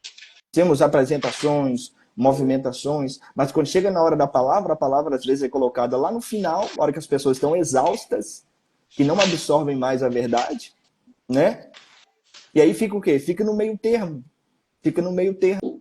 temos apresentações, movimentações, mas quando chega na hora da palavra, a palavra às vezes é colocada lá no final, na hora que as pessoas estão exaustas, que não absorvem mais a verdade, né? E aí fica o quê? Fica no meio termo. Fica no meio termo.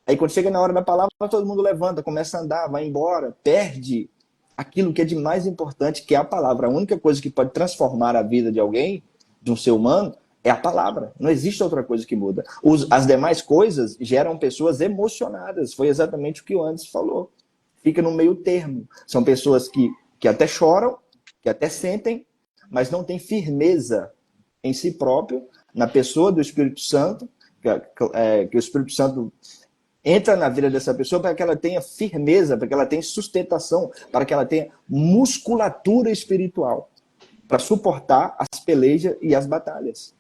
Aí quando chega na hora da palavra, todo mundo levanta, começa a andar, vai embora, perde aquilo que é de mais importante, que é a palavra. A única coisa que pode transformar a vida de alguém, de um ser humano, é a palavra. Não existe outra coisa que muda. As demais coisas geram pessoas emocionadas. Foi exatamente o que o Anderson falou. Fica no meio termo. São pessoas que até choram, que até sentem, mas não têm firmeza em si próprio, na pessoa do Espírito Santo, que o Espírito Santo entra na vida dessa pessoa para que ela tenha firmeza, para que ela tenha sustentação, para que ela tenha musculatura espiritual, para suportar as pelejas e as batalhas.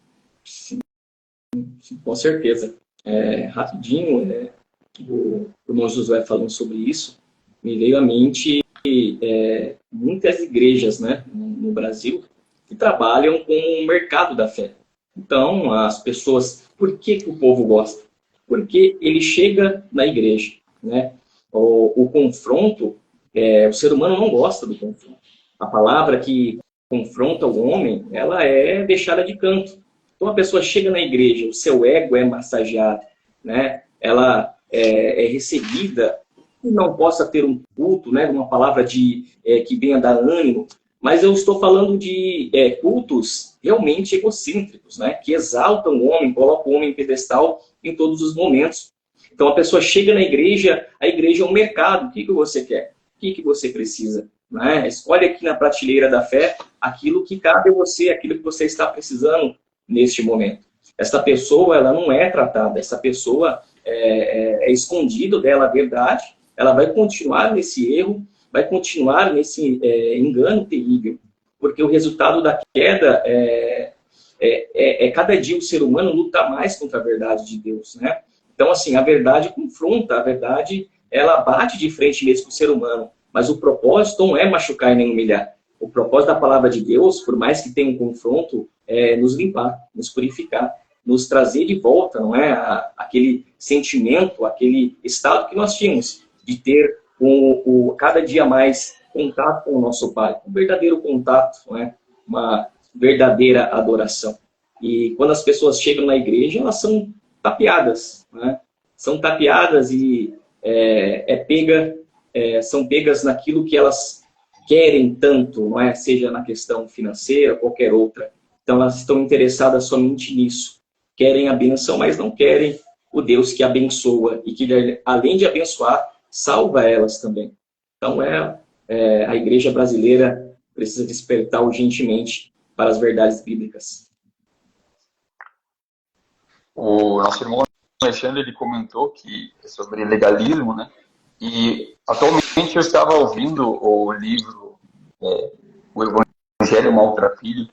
Sim, com certeza. Rapidinho, o irmão Josué falando sobre isso, me veio à mente muitas igrejas, né, no Brasil que trabalham com o mercado da fé. Então, as pessoas... Por que o povo gosta? Porque ele chega na igreja, né? O confronto, o ser humano não gosta do confronto. A palavra que confronta o homem, ela é deixada de canto. Então a pessoa chega na igreja, o seu ego é massageado, né? Ela é recebida, não possa ter um culto, né? Uma palavra que venha dar ânimo, Mas eu estou falando de cultos realmente egocêntricos, né? Que exaltam o homem, colocam o homem em pedestal em todos os momentos. Então a pessoa chega na igreja, a igreja é um mercado. O que você quer? O que você precisa? Né? Escolhe aqui na prateleira da fé aquilo que cabe a você, aquilo que você está precisando neste momento. Essa pessoa, ela não é tratada, essa pessoa é escondido dela a verdade, ela vai continuar nesse erro, vai continuar nesse engano terrível, porque o resultado da queda cada dia o ser humano luta mais contra a verdade de Deus, né? Então, assim, a verdade confronta, a verdade, ela bate de frente mesmo com o ser humano, mas o propósito não é machucar e nem humilhar. O propósito da palavra de Deus, por mais que tenha um confronto, é nos limpar, nos purificar, nos trazer de volta, não é? Aquele sentimento, aquele estado que nós tínhamos de ter cada dia mais contato com o nosso Pai, um verdadeiro contato, não é? Uma verdadeira adoração. E quando as pessoas chegam na igreja, elas são tapeadas, né? São tapeadas e são pegas naquilo que elas querem tanto, não é? Seja na questão financeira, qualquer outra. Então elas estão interessadas somente nisso. Querem a bênção, mas não querem o Deus que abençoa e que, além de abençoar, salva elas também. Então a igreja brasileira precisa despertar urgentemente para as verdades bíblicas. O nosso irmão Alexandre, ele comentou que é sobre legalismo, né? E atualmente eu estava ouvindo o livro O Evangelho Maltrapilho,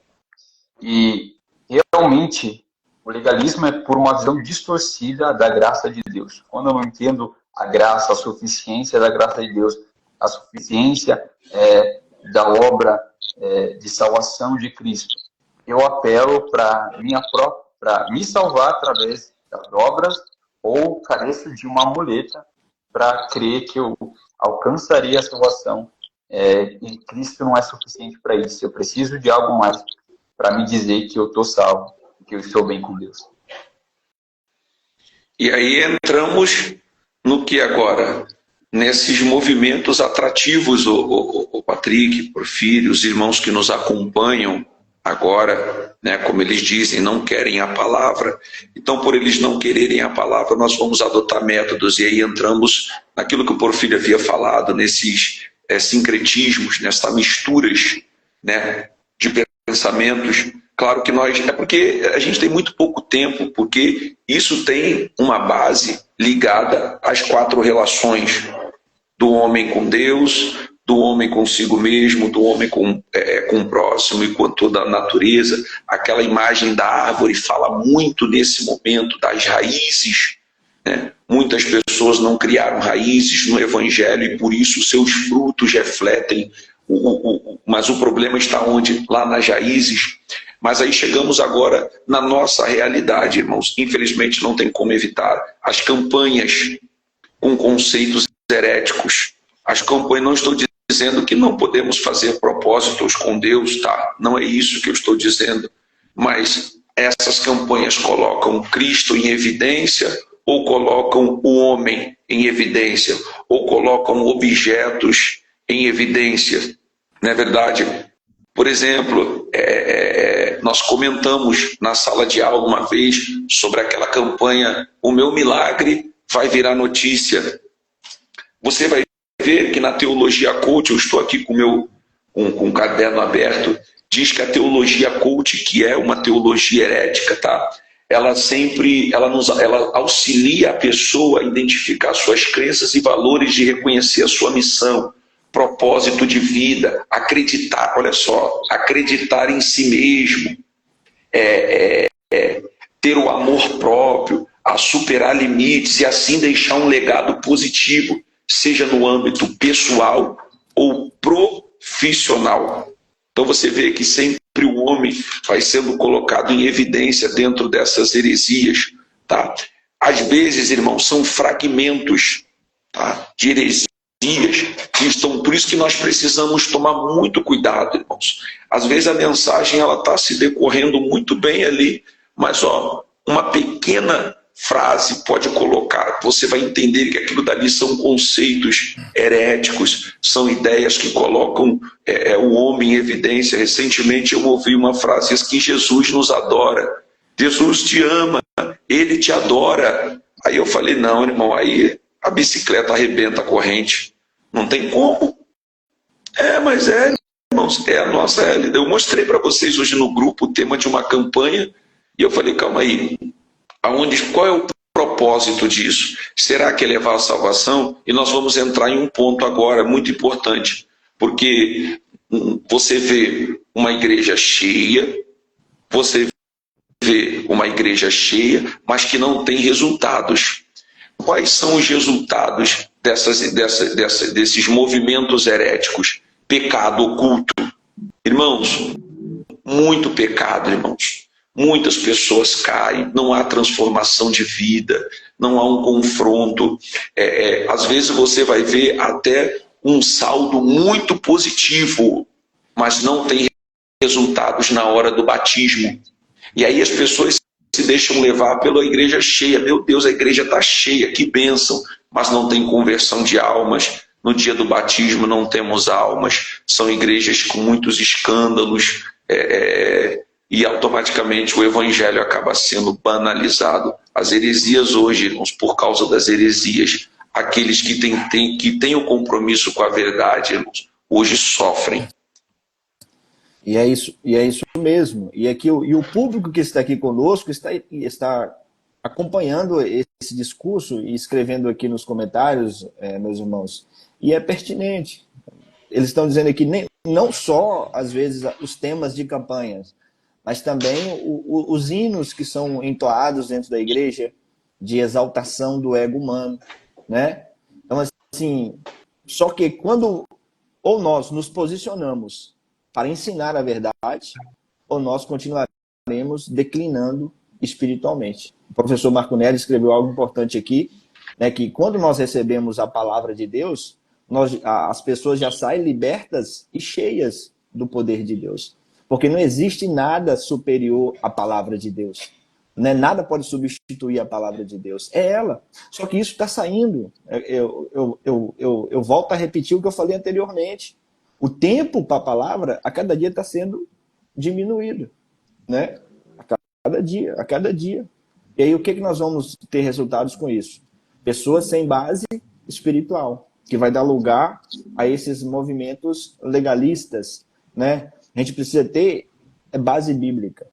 e realmente o legalismo é por uma visão distorcida da graça de Deus. Quando eu não entendo a graça, a suficiência da graça de Deus, a suficiência da obra de salvação de Cristo, eu apelo para me salvar através das obras, ou careço de uma muleta para crer que eu alcançaria a salvação, e Cristo não é suficiente para isso. Eu preciso de algo mais para me dizer que eu estou salvo, que eu estou bem com Deus. E aí entramos no que agora? Nesses movimentos atrativos, o Patrick, Porfírio, os irmãos que nos acompanham agora, né, como eles dizem, não querem a palavra. Então, por eles não quererem a palavra, nós vamos adotar métodos, e aí entramos naquilo que o Porfírio havia falado, nesses sincretismos, nessas misturas, né, de pensamentos. Claro que é porque a gente tem muito pouco tempo, porque isso tem uma base ligada às 4 relações do homem com Deus, do homem consigo mesmo, do homem com o próximo e com toda a natureza. Aquela imagem da árvore fala muito nesse momento das raízes, né? Muitas pessoas não criaram raízes no Evangelho e por isso seus frutos refletem, mas o problema está onde? Lá nas raízes. Mas aí chegamos agora na nossa realidade, irmãos. Infelizmente não tem como evitar as campanhas com conceitos heréticos. As campanhas, não estou dizendo que não podemos fazer propósitos com Deus, tá? Não é isso que eu estou dizendo. Mas essas campanhas colocam Cristo em evidência, ou colocam o homem em evidência, ou colocam objetos em evidência. Não é verdade? Por exemplo, nós comentamos na sala de aula uma vez sobre aquela campanha "O meu milagre vai virar notícia". Você vai ver que na teologia coach, eu estou aqui com um caderno aberto, diz que a teologia coach, que é uma teologia herética, tá? Ela auxilia a pessoa a identificar suas crenças e valores, de reconhecer a sua missão, propósito de vida, acreditar, olha só, acreditar em si mesmo, ter o amor próprio, a superar limites e assim deixar um legado positivo, seja no âmbito pessoal ou profissional. Então você vê que sempre o homem vai sendo colocado em evidência dentro dessas heresias, tá? Às vezes, irmãos, são fragmentos, tá, de heresias que estão. Por isso que nós precisamos tomar muito cuidado, irmãos. Às vezes a mensagem está se decorrendo muito bem ali, mas uma pequena frase, pode colocar, você vai entender que aquilo dali são conceitos heréticos, são ideias que colocam o homem em evidência. Recentemente eu ouvi uma frase que Jesus nos adora, Jesus te ama, Ele te adora. Aí eu falei, não, irmão, aí a bicicleta arrebenta a corrente, não tem como. Mas irmãos, é a nossa realidade. Eu mostrei para vocês hoje no grupo o tema de uma campanha, e eu falei, calma aí, qual é o propósito disso? Será que é levar a salvação? E nós vamos entrar em um ponto agora muito importante, porque você vê uma igreja cheia, mas que não tem resultados. Quais são os resultados desses movimentos heréticos? Pecado oculto. Irmãos, muito pecado, irmãos. Muitas pessoas caem, não há transformação de vida, não há um confronto. Às vezes você vai ver até um saldo muito positivo, mas não tem resultados na hora do batismo. E aí as pessoas se deixam levar pela igreja cheia. Meu Deus, a igreja está cheia, que bênção, mas não tem conversão de almas. No dia do batismo não temos almas. São igrejas com muitos escândalos, e automaticamente o evangelho acaba sendo banalizado. As heresias hoje, irmãos, por causa das heresias, aqueles que têm o compromisso com a verdade, irmãos, hoje sofrem. E é isso mesmo. E o público que está aqui conosco está acompanhando esse discurso e escrevendo aqui nos comentários, meus irmãos, e é pertinente. Eles estão dizendo aqui não só, às vezes, os temas de campanhas, mas também os hinos que são entoados dentro da igreja de exaltação do ego humano, né? Então, assim, só que quando ou nós nos posicionamos para ensinar a verdade, ou nós continuaremos declinando espiritualmente. O professor Marco Neri escreveu algo importante aqui, né, que quando nós recebemos a palavra de Deus, as pessoas já saem libertas e cheias do poder de Deus. Porque não existe nada superior à palavra de Deus. Né? Nada pode substituir a palavra de Deus. É ela. Só que isso está saindo. Eu volto a repetir o que eu falei anteriormente. O tempo para a palavra, a cada dia está sendo diminuído. Né? A cada dia. E aí o que nós vamos ter resultados com isso? Pessoas sem base espiritual, que vai dar lugar a esses movimentos legalistas, né? A gente precisa ter base bíblica.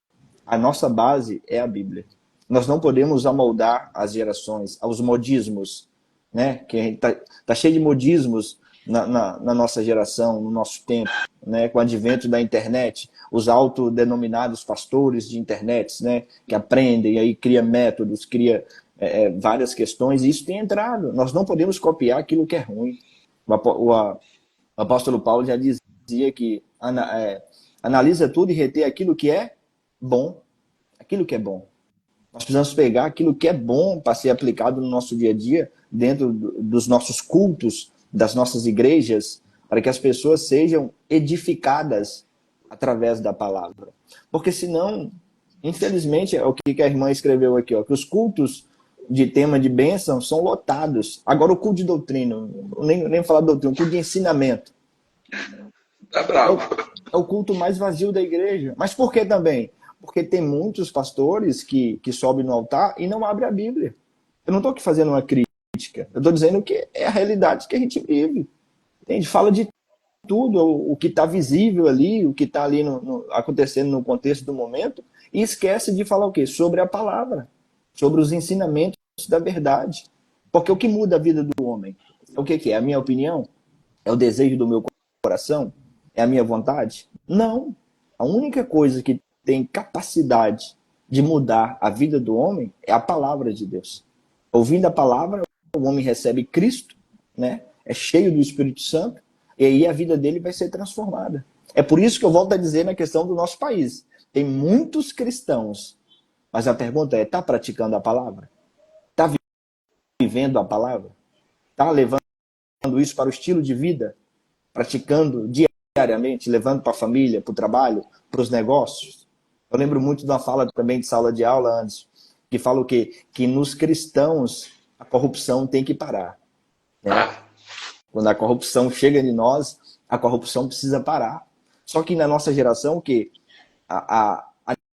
A nossa base é a Bíblia. Nós não podemos amoldar as gerações aos modismos, né? Que a gente tá cheio de modismos na nossa geração, no nosso tempo, né? Com o advento da internet, os autodenominados pastores de internet, né? Que aprendem, aí cria métodos, cria várias questões, e isso tem entrado. Nós não podemos copiar aquilo que é ruim. O apóstolo Paulo já dizia que analisa tudo e reter aquilo que é bom. Aquilo que é bom. Nós precisamos pegar aquilo que é bom para ser aplicado no nosso dia a dia, dentro dos nossos cultos, das nossas igrejas, para que as pessoas sejam edificadas através da palavra. Porque senão, infelizmente, é o que a irmã escreveu aqui, ó, que os cultos de tema de bênção são lotados. Agora o culto de doutrina, nem falar de doutrina, o culto de ensinamento. Tá bravo. É o culto mais vazio da igreja. Mas por que também? Porque tem muitos pastores que sobem no altar e não abrem a Bíblia. Eu não estou aqui fazendo uma crítica. Eu estou dizendo que é a realidade que a gente vive. Entende? Fala de tudo, o que está visível ali, o que está ali acontecendo no contexto do momento, e esquece de falar o quê? Sobre a palavra, sobre os ensinamentos da verdade. Porque o que muda a vida do homem? O que é? A minha opinião? É o desejo do meu coração? É a minha vontade? Não. A única coisa que tem capacidade de mudar a vida do homem é a palavra de Deus. Ouvindo a palavra, o homem recebe Cristo, né? É cheio do Espírito Santo, e aí a vida dele vai ser transformada. É por isso que eu volto a dizer na questão do nosso país. Tem muitos cristãos, mas a pergunta é, está praticando a palavra? Está vivendo a palavra? Está levando isso para o estilo de vida? Praticando diariamente, levando para a família, para o trabalho, para os negócios? Eu lembro muito de uma fala também de sala de aula antes, que fala o quê? Que nos cristãos a corrupção tem que parar. Né? Quando a corrupção chega em nós, a corrupção precisa parar. Só que na nossa geração, o quê? A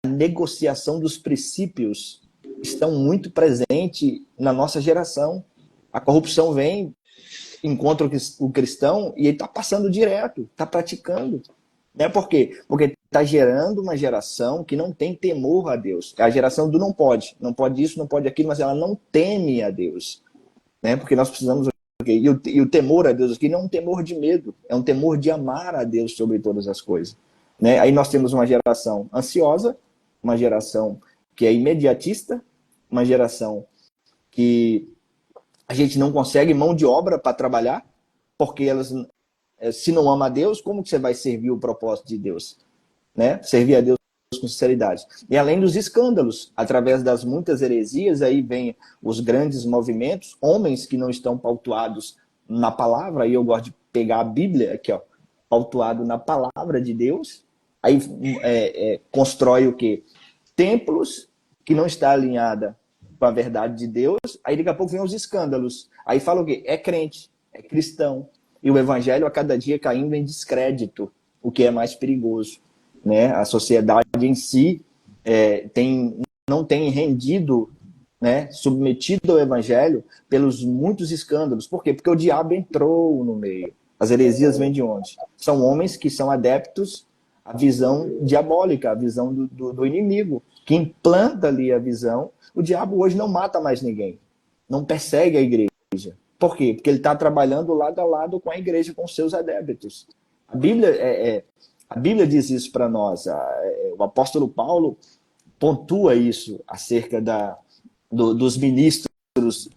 negociação dos princípios estão muito presente na nossa geração. A corrupção vem, encontra o cristão e ele está passando direto, está praticando. Né? Por quê? Porque está gerando uma geração que não tem temor a Deus. É a geração do não pode isso, não pode aquilo, mas ela não teme a Deus. Né? Porque nós precisamos... E o temor a Deus aqui não é um temor de medo, é um temor de amar a Deus sobre todas as coisas. Né? Aí nós temos uma geração ansiosa, uma geração que é imediatista, uma geração que a gente não consegue mão de obra para trabalhar, porque elas, se não ama a Deus, como que você vai servir o propósito de Deus? Né? Servir a Deus com sinceridade. E além dos escândalos, através das muitas heresias, aí vem os grandes movimentos, homens que não estão pautuados na palavra, e eu gosto de pegar a Bíblia aqui, ó, pautuado na palavra de Deus, aí constrói o quê? Templos que não está alinhada com a verdade de Deus, aí daqui a pouco vem os escândalos, aí fala o quê? É crente, é cristão, e o evangelho a cada dia caindo em descrédito, o que é mais perigoso. Né? A sociedade em si não tem rendido, né, submetido ao evangelho pelos muitos escândalos. Por quê? Porque o diabo entrou no meio. As heresias vêm de onde? São homens que são adeptos à visão diabólica, à visão do inimigo, que implanta ali a visão. O diabo hoje não mata mais ninguém, não persegue a igreja. Por quê? Porque ele está trabalhando lado a lado com a igreja, com seus adeptos. A Bíblia diz isso para nós. O apóstolo Paulo pontua isso acerca dos ministros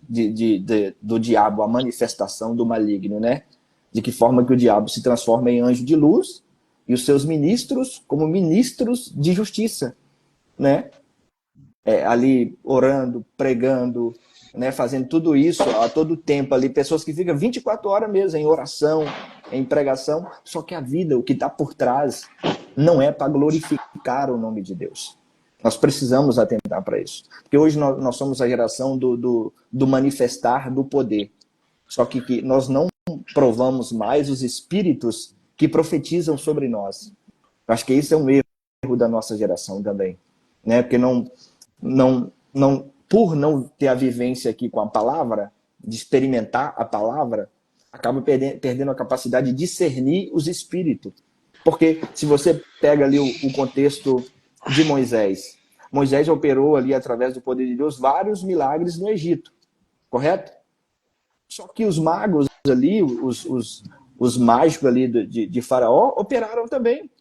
do diabo, a manifestação do maligno, né? De que forma que o diabo se transforma em anjo de luz e os seus ministros como ministros de justiça, né? Ali orando, pregando, né? Fazendo tudo isso a todo tempo ali. Pessoas que ficam 24 horas mesmo em oração, em pregação, só que a vida, o que está por trás, não é para glorificar o nome de Deus. Nós precisamos atentar para isso. Porque hoje nós somos a geração do manifestar do poder. Só que nós não provamos mais os espíritos que profetizam sobre nós. Eu acho que isso é um erro da nossa geração também. Né? Porque por não ter a vivência aqui com a palavra, de experimentar a palavra, acaba perdendo a capacidade de discernir os espíritos. Porque se você pega ali o contexto de Moisés, Moisés operou ali através do poder de Deus vários milagres no Egito, correto? Só que os magos ali, os mágicos ali de Faraó operaram também.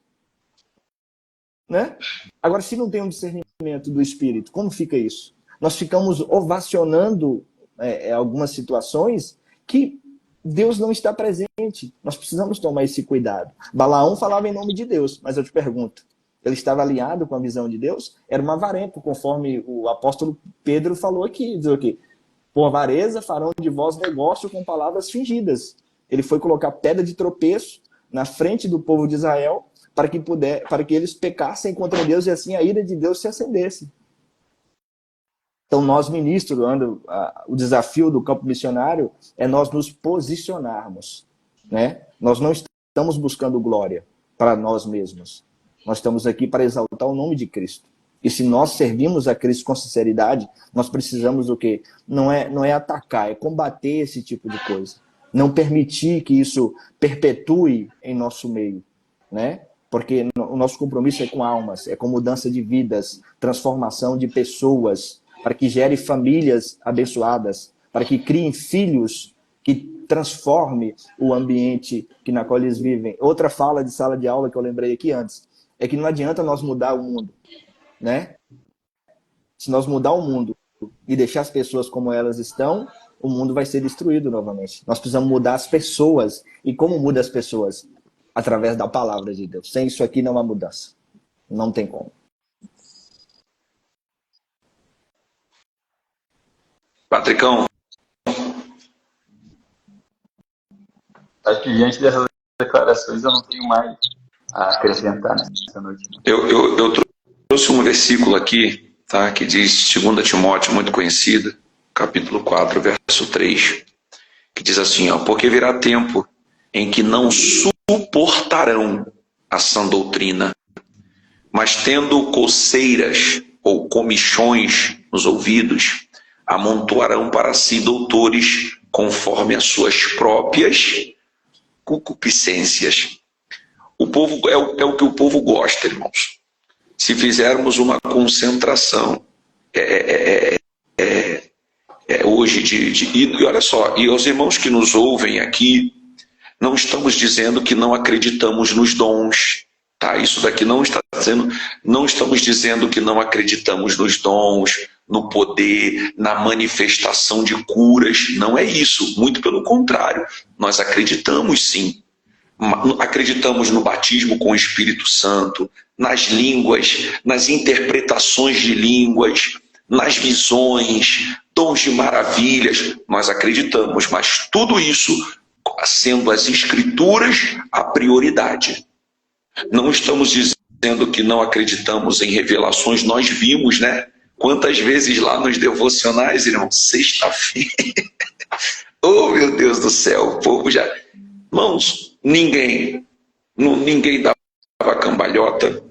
Né? Agora, se não tem um discernimento do espírito, como fica isso? Nós ficamos ovacionando algumas situações que Deus não está presente. Nós precisamos tomar esse cuidado. Balaão falava em nome de Deus, mas eu te pergunto, ele estava alinhado com a visão de Deus? Era uma avarento, conforme o apóstolo Pedro falou aqui, diz aqui, por avareza farão de vós negócio com palavras fingidas. Ele foi colocar pedra de tropeço na frente do povo de Israel para que eles pecassem contra Deus e assim a ira de Deus se acendesse. Então, nós, ministros, o desafio do campo missionário é nós nos posicionarmos. Né? Nós não estamos buscando glória para nós mesmos. Nós estamos aqui para exaltar o nome de Cristo. E se nós servimos a Cristo com sinceridade, nós precisamos o quê? Não é atacar, é combater esse tipo de coisa. Não permitir que isso perpetue em nosso meio. Né? Porque o nosso compromisso é com almas, é com mudança de vidas, transformação de pessoas, para que gere famílias abençoadas, para que criem filhos que transforme o ambiente na qual eles vivem. Outra fala de sala de aula que eu lembrei aqui antes, é que não adianta nós mudar o mundo. Né? Se nós mudar o mundo e deixar as pessoas como elas estão, o mundo vai ser destruído novamente. Nós precisamos mudar as pessoas. E como muda as pessoas? Através da palavra de Deus. Sem isso aqui não há mudança. Não tem como. Patricão. Acho que diante dessas declarações eu não tenho mais a acrescentar nessa noite. Eu trouxe um versículo aqui, tá? Que diz 2 Timóteo, muito conhecida, capítulo 4, verso 3, que diz assim, ó, porque virá tempo em que não suportarão a sã doutrina, mas tendo coceiras ou comichões nos ouvidos, amontoarão para si doutores conforme as suas próprias concupiscências. O povo é o que o povo gosta, irmãos. Se fizermos uma concentração hoje e olha só, e aos irmãos que nos ouvem aqui, não estamos dizendo que não acreditamos nos dons, tá? Isso daqui não está dizendo, não estamos dizendo que não acreditamos nos dons, no poder, na manifestação de curas, não é isso, muito pelo contrário, nós acreditamos sim. Acreditamos no batismo com o Espírito Santo, nas línguas, nas interpretações de línguas, nas visões, dons de maravilhas, nós acreditamos, mas tudo isso sendo as Escrituras a prioridade. Não estamos dizendo que não acreditamos em revelações, nós vimos, né? Quantas vezes lá nos devocionais, irmão, sexta-feira, oh meu Deus do céu, o povo já... Irmãos, ninguém dava cambalhota,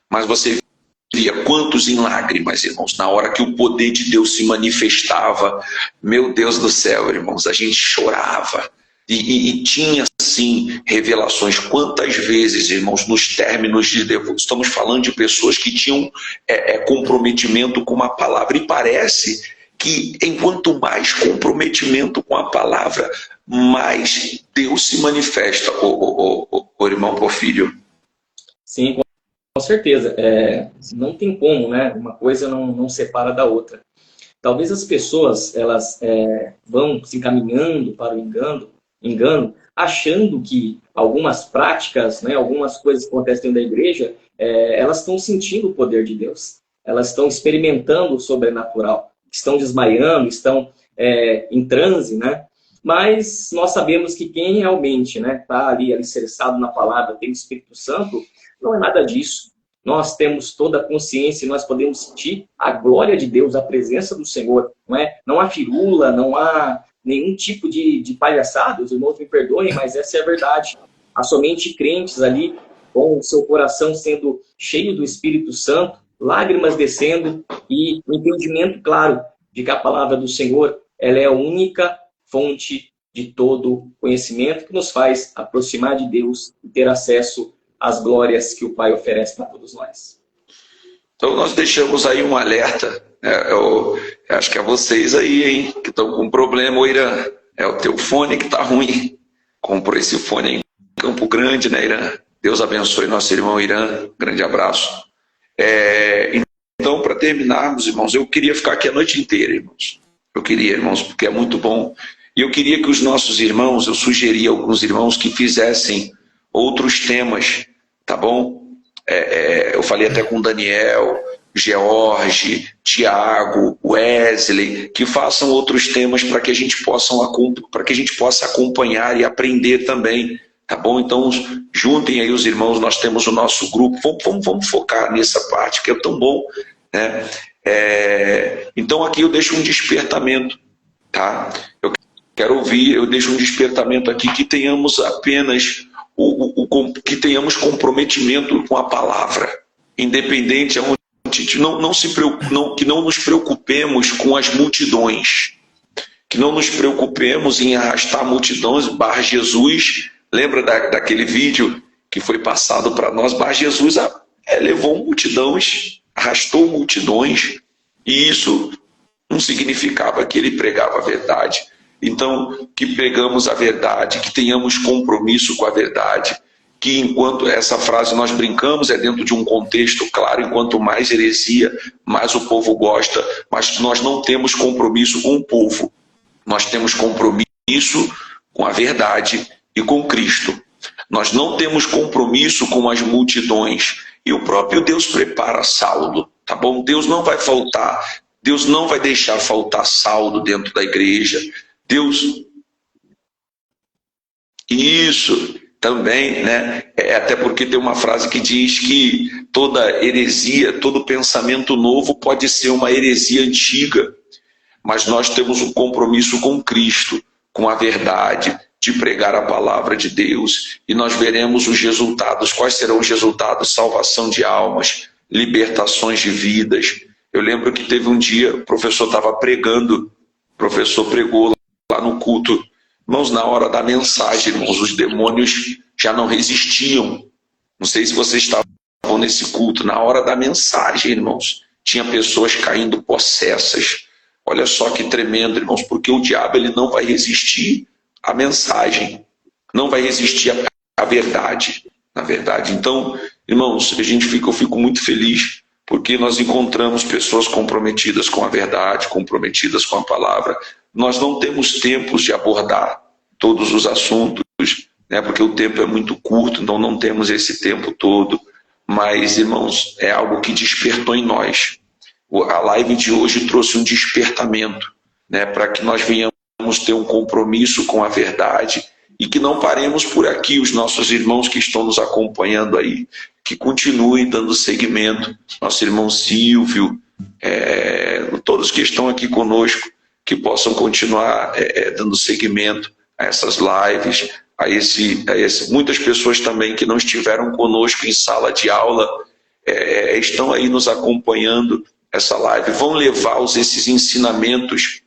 mas você via quantos em lágrimas, irmãos, na hora que o poder de Deus se manifestava, meu Deus do céu, irmãos, a gente chorava, e tinha, sim, revelações. Quantas vezes, irmãos, nos términos de devoção, estamos falando de pessoas que tinham comprometimento com uma palavra, e parece que enquanto mais comprometimento com a palavra, mais Deus se manifesta, o irmão Porfírio. Sim, com certeza. Não tem como, né? Uma coisa não separa da outra. Talvez as pessoas elas vão se encaminhando para o engano, achando que algumas práticas, né, algumas coisas que acontecem dentro da igreja, elas estão sentindo o poder de Deus. Elas estão experimentando o sobrenatural. Estão desmaiando, estão em transe, né? Mas nós sabemos que quem realmente está ali alicerçado na palavra, tem o Espírito Santo, não é nada disso. Nós temos toda a consciência e nós podemos sentir a glória de Deus, a presença do Senhor. Não há firula, não há nenhum tipo de palhaçada, os irmãos me perdoem, mas essa é a verdade. Há somente crentes ali, com o seu coração sendo cheio do Espírito Santo, lágrimas descendo e o entendimento claro de que a palavra do Senhor ela é a única fonte de todo conhecimento que nos faz aproximar de Deus e ter acesso às glórias que o Pai oferece para todos nós. Então nós deixamos aí um alerta, eu acho que é vocês aí, hein, que estão com problema, o Irã, é o teu fone que está ruim, comprou esse fone aí em Campo Grande, né, Irã? Deus abençoe nosso irmão Irã, grande abraço. Então, para terminarmos, irmãos, eu queria ficar aqui a noite inteira, irmãos. Eu queria, irmãos, porque é muito bom. E eu queria que os nossos irmãos, eu sugeri a alguns irmãos que fizessem outros temas, tá bom? Eu falei até com Daniel, George, Tiago, Wesley, que façam outros temas para que a gente possa acompanhar e aprender também, tá bom? Então, juntem aí os irmãos, nós temos o nosso grupo, vamos focar nessa parte, que é tão bom, né? Então, aqui eu deixo um despertamento, tá? Eu quero ouvir, eu deixo um despertamento aqui, que tenhamos apenas que tenhamos comprometimento com a palavra, independente aonde que não nos preocupemos com as multidões, que não nos preocupemos em arrastar multidões. Bar Jesus, lembra daquele vídeo que foi passado para nós? Bar Jesus levou multidões, arrastou multidões, e isso não significava que ele pregava a verdade. Então, que pregamos a verdade, que tenhamos compromisso com a verdade, que enquanto essa frase nós brincamos, é dentro de um contexto claro, enquanto mais heresia, mais o povo gosta, mas nós não temos compromisso com o povo, nós temos compromisso com a verdade e com Cristo. Nós não temos compromisso com as multidões, e o próprio Deus prepara saldo, tá bom? Deus não vai faltar, Deus não vai deixar faltar saldo dentro da igreja. Deus, isso, também, né? Até porque tem uma frase que diz que toda heresia, todo pensamento novo pode ser uma heresia antiga, mas nós temos um compromisso com Cristo, com a verdade, de pregar a palavra de Deus, e nós veremos os resultados. Quais serão os resultados? Salvação de almas, libertações de vidas. Eu lembro que teve um dia, o professor estava pregando, o professor pregou lá no culto. Irmãos, na hora da mensagem, irmãos, os demônios já não resistiam. Não sei se vocês estavam nesse culto. Na hora da mensagem, irmãos, tinha pessoas caindo possessas. Olha só que tremendo, irmãos, porque o diabo ele não vai resistir à mensagem, não vai resistir à verdade, na verdade. Então, irmãos, eu fico muito feliz porque nós encontramos pessoas comprometidas com a verdade, comprometidas com a palavra. Nós não temos tempos de abordar todos os assuntos, né, porque o tempo é muito curto, então não temos esse tempo todo. Mas, irmãos, é algo que despertou em nós. A live de hoje trouxe um despertamento, né, para que nós venhamos ter um compromisso com a verdade e que não paremos por aqui. Os nossos irmãos que estão nos acompanhando aí, que continuem dando seguimento. Nosso irmão Silvio, todos que estão aqui conosco, que possam continuar dando seguimento a essas lives, muitas pessoas também que não estiveram conosco em sala de aula, estão aí nos acompanhando essa live, vão levar esses ensinamentos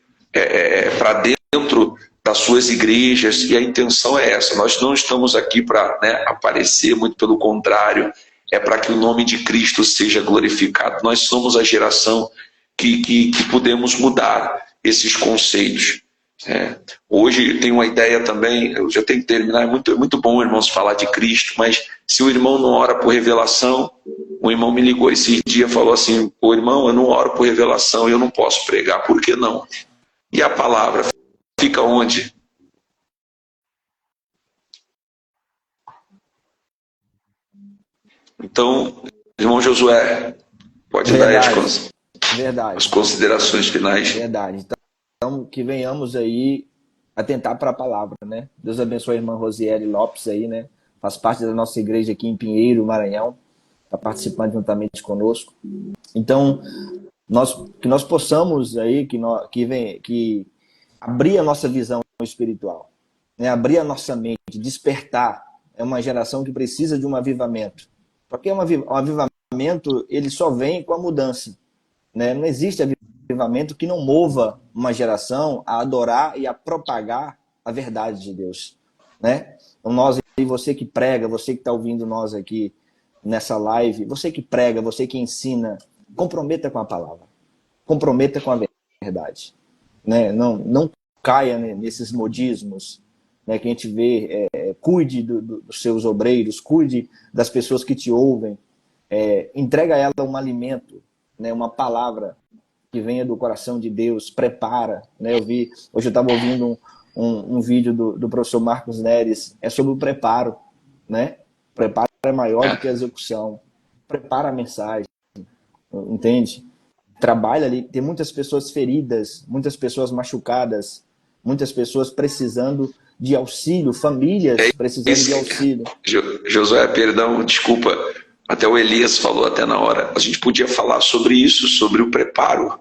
para dentro das suas igrejas, e a intenção é essa. Nós não estamos aqui para aparecer, muito pelo contrário, é para que o nome de Cristo seja glorificado. Nós somos a geração que podemos mudar esses conceitos. Hoje tem uma ideia também, eu já tenho que terminar, é muito bom, irmãos, falar de Cristo, mas se o irmão não ora por revelação, um irmão me ligou esse dia e falou assim: "Ô irmão, eu não oro por revelação, eu não posso pregar, por que não?" E a palavra fica onde? Então, irmão Josué, pode Verdade, dar as verdade, considerações finais. verdade. Então, que venhamos aí atentar para a palavra, né? Deus abençoe a irmã Rosiele Lopes aí, né? Faz parte da nossa igreja aqui em Pinheiro, Maranhão. Está participando juntamente conosco. Então, que nós possamos aí, que abrir a nossa visão espiritual, né? Abrir a nossa mente, despertar. É uma geração que precisa de um avivamento. Porque um avivamento, ele só vem com a mudança, né? Não existe avivamento que não mova uma geração a adorar e a propagar a verdade de Deus, né? Então nós e você que prega, você que está ouvindo nós aqui nessa live, você que prega, você que ensina, comprometa com a palavra, comprometa com a verdade, né? Não caia nesses modismos, né, que a gente vê. Cuide dos seus obreiros, cuide das pessoas que te ouvem, entrega a ela um alimento, né, uma palavra que venha do coração de Deus, prepara, né? Hoje eu estava ouvindo um vídeo do professor Marcos Neres, sobre o preparo, né? Preparo é maior do que a execução. Prepara a mensagem, entende? Trabalha ali, tem muitas pessoas feridas, muitas pessoas machucadas, muitas pessoas precisando de auxílio, famílias precisando de auxílio. Josué, perdão, desculpa, até o Elias falou até na hora, a gente podia falar sobre isso, sobre o preparo,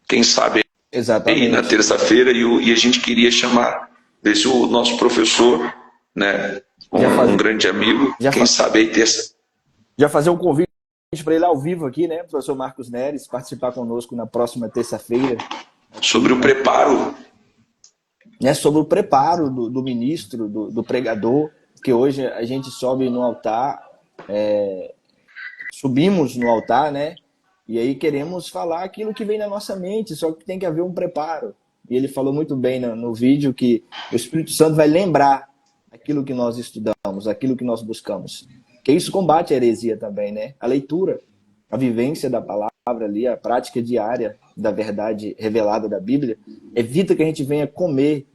quem sabe aí na terça-feira, e a gente queria chamar desse o nosso professor, né, um grande amigo, quem sabe aí terça. Já fazer um convite para ele ao vivo aqui, né, professor Marcos Neres, participar conosco na próxima terça-feira. Sobre o preparo. Sobre o preparo do ministro, do pregador, que hoje a gente sobe no altar, subimos no altar, né? E aí queremos falar aquilo que vem na nossa mente, só que tem que haver um preparo. E ele falou muito bem no vídeo que o Espírito Santo vai lembrar aquilo que nós estudamos, aquilo que nós buscamos. Que isso combate a heresia também, né? A leitura, a vivência da palavra ali, a prática diária da verdade revelada da Bíblia, evita que a gente venha comer,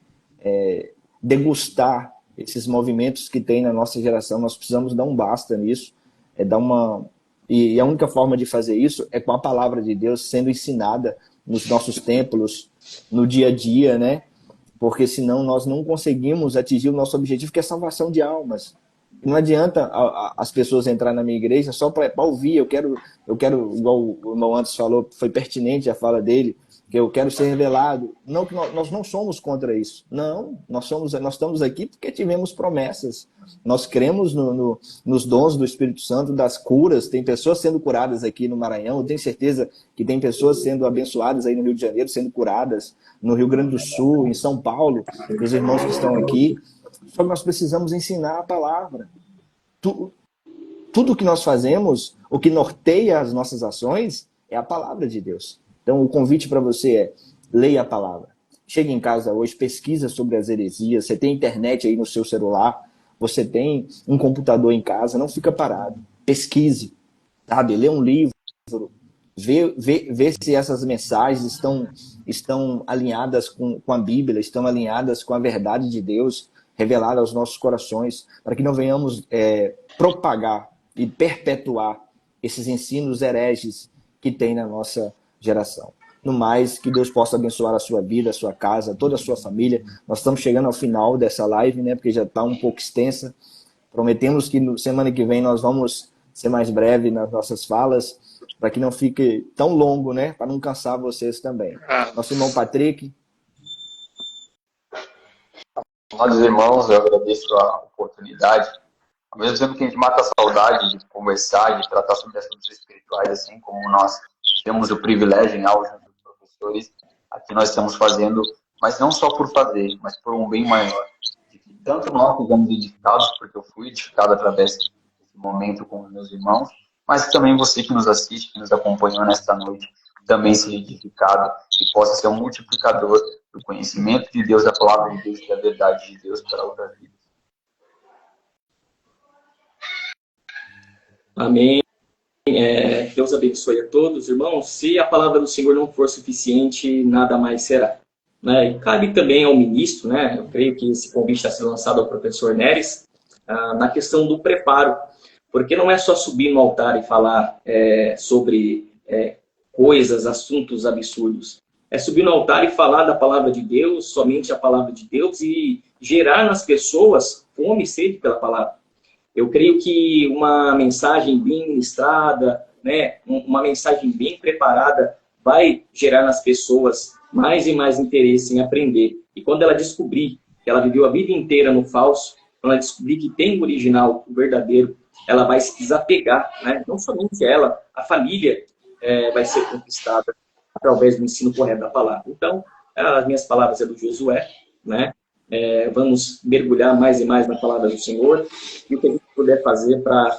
degustar esses movimentos que tem na nossa geração. Nós precisamos dar um basta nisso, e a única forma de fazer isso é com a palavra de Deus sendo ensinada nos nossos templos, no dia a dia, né? Porque senão nós não conseguimos atingir o nosso objetivo, que é a salvação de almas. Não adianta as pessoas entrarem na minha igreja só para ouvir. Eu quero, igual o irmão antes falou, foi pertinente a fala dele, que eu quero ser revelado. Não que nós não somos contra isso. Não, nós estamos aqui porque tivemos promessas. Nós cremos nos dons do Espírito Santo, das curas. Tem pessoas sendo curadas aqui no Maranhão. Eu tenho certeza que tem pessoas sendo abençoadas aí no Rio de Janeiro, sendo curadas no Rio Grande do Sul, em São Paulo, os irmãos que estão aqui. Só que nós precisamos ensinar a palavra. Tudo que nós fazemos, o que norteia as nossas ações, é a palavra de Deus. Então, o convite para você é: leia a palavra. Chegue em casa hoje, pesquisa sobre as heresias. Você tem internet aí no seu celular, você tem um computador em casa, não fica parado. Pesquise, sabe? Lê um livro, vê se essas mensagens estão alinhadas com a Bíblia, estão alinhadas com a verdade de Deus revelada aos nossos corações, para que não venhamos propagar e perpetuar esses ensinos hereges que tem na nossa geração. No mais, que Deus possa abençoar a sua vida, a sua casa, toda a sua família. Nós estamos chegando ao final dessa live, né? Porque já está um pouco extensa. Prometemos que semana que vem nós vamos ser mais breve nas nossas falas, para que não fique tão longo, né? Para não cansar vocês também. Nosso irmão Patrick. Amados irmãos, eu agradeço a oportunidade. Ao mesmo tempo que a gente mata a saudade de conversar, de tratar sobre assuntos espirituais, assim como nós temos o privilégio em aula junto dos professores, aqui nós estamos fazendo, mas não só por fazer, mas por um bem maior. De que tanto nós fomos edificados, porque eu fui edificado através desse momento com os meus irmãos, mas também você que nos assiste, que nos acompanhou nesta noite, também seja edificado e possa ser um multiplicador do conhecimento de Deus, da palavra de Deus e da verdade de Deus para outras vidas. Amém. Deus abençoe a todos, irmãos. Se a palavra do Senhor não for suficiente, nada mais será. Né? E cabe também ao ministro, né? Eu creio que esse convite está sendo lançado ao professor Neres, na questão do preparo. Porque não é só subir no altar e falar sobre coisas, assuntos absurdos. É subir no altar e falar da palavra de Deus, somente a palavra de Deus, e gerar nas pessoas fome e sede pela palavra. Eu creio que uma mensagem bem ministrada, né, uma mensagem bem preparada, vai gerar nas pessoas mais e mais interesse em aprender. E quando ela descobrir que ela viveu a vida inteira no falso, quando ela descobrir que tem o original, o verdadeiro, ela vai se desapegar, né? Não somente ela, a família vai ser conquistada através do ensino correto da palavra. Então, as minhas palavras é do Josué, né? Vamos mergulhar mais e mais na palavra do Senhor, e o que a gente puder fazer para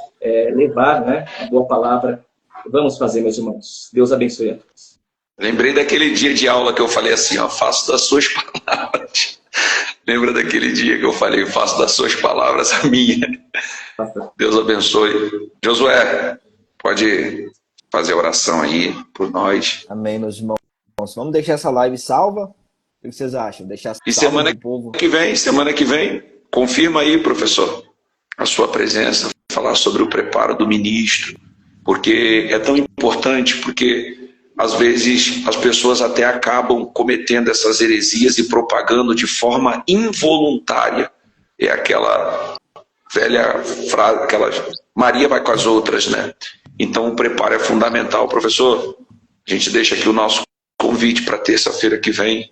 levar, né, a boa palavra, vamos fazer, meus irmãos. Deus abençoe a todos. Lembrei daquele dia de aula que eu falei assim, ó, faço das suas palavras. Lembra daquele dia que eu falei, faço das suas palavras a minha. Deus abençoe. Josué, pode fazer a oração aí por nós. Amém, meus irmãos. Vamos deixar essa live salva? O que vocês acham? Deixar E semana que vem, confirma aí, professor, a sua presença, falar sobre o preparo do ministro, porque é tão importante, porque às vezes as pessoas até acabam cometendo essas heresias e propagando de forma involuntária. É aquela velha frase, aquela Maria vai com as outras, né? Então o preparo é fundamental. Professor, a gente deixa aqui o nosso convite para terça-feira que vem.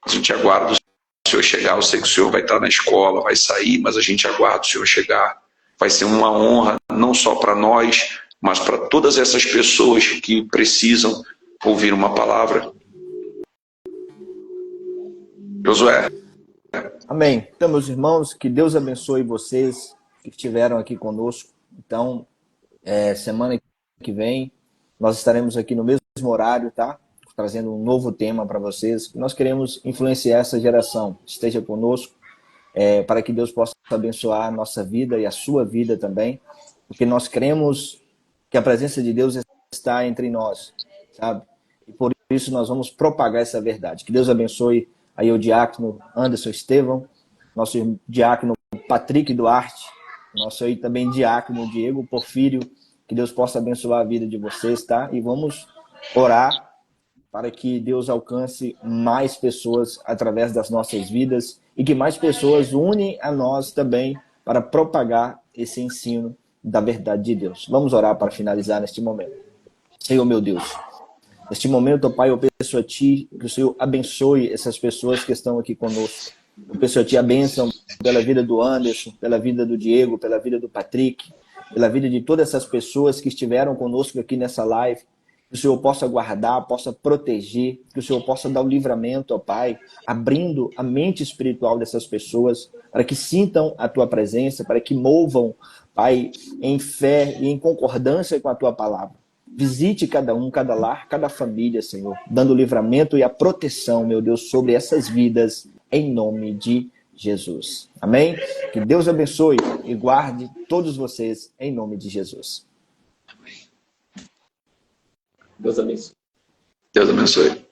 A gente aguarda o senhor chegar. Eu sei que o senhor vai estar na escola, vai sair, mas a gente aguarda o senhor chegar. Vai ser uma honra, não só para nós, mas para todas essas pessoas que precisam ouvir uma palavra. Josué. Amém. Então, meus irmãos, que Deus abençoe vocês que estiveram aqui conosco. Então, semana que vem, nós estaremos aqui no mesmo horário, tá? Trazendo um novo tema para vocês. Nós queremos influenciar essa geração. Esteja conosco, para que Deus possa abençoar a nossa vida e a sua vida também, porque nós cremos que a presença de Deus está entre nós, sabe? E por isso nós vamos propagar essa verdade. Que Deus abençoe aí o diácono Anderson Estevão, nosso diácono Patrick Duarte, nosso aí também diácono Diego Porfírio. Que Deus possa abençoar a vida de vocês, tá? E vamos orar para que Deus alcance mais pessoas através das nossas vidas e que mais pessoas unem a nós também para propagar esse ensino da verdade de Deus. Vamos orar para finalizar neste momento. Senhor meu Deus, neste momento, ó Pai, eu peço a Ti que o Senhor abençoe essas pessoas que estão aqui conosco. Eu peço a Ti a bênção pela vida do Anderson, pela vida do Diego, pela vida do Patrick, pela vida de todas essas pessoas que estiveram conosco aqui nessa live. Que o Senhor possa guardar, possa proteger, que o Senhor possa dar o livramento, ó Pai, abrindo a mente espiritual dessas pessoas, para que sintam a Tua presença, para que movam, Pai, em fé e em concordância com a Tua palavra. Visite cada um, cada lar, cada família, Senhor, dando o livramento e a proteção, meu Deus, sobre essas vidas, em nome de Jesus. Amém? Que Deus abençoe e guarde todos vocês, em nome de Jesus. Deus abençoe. Deus abençoe.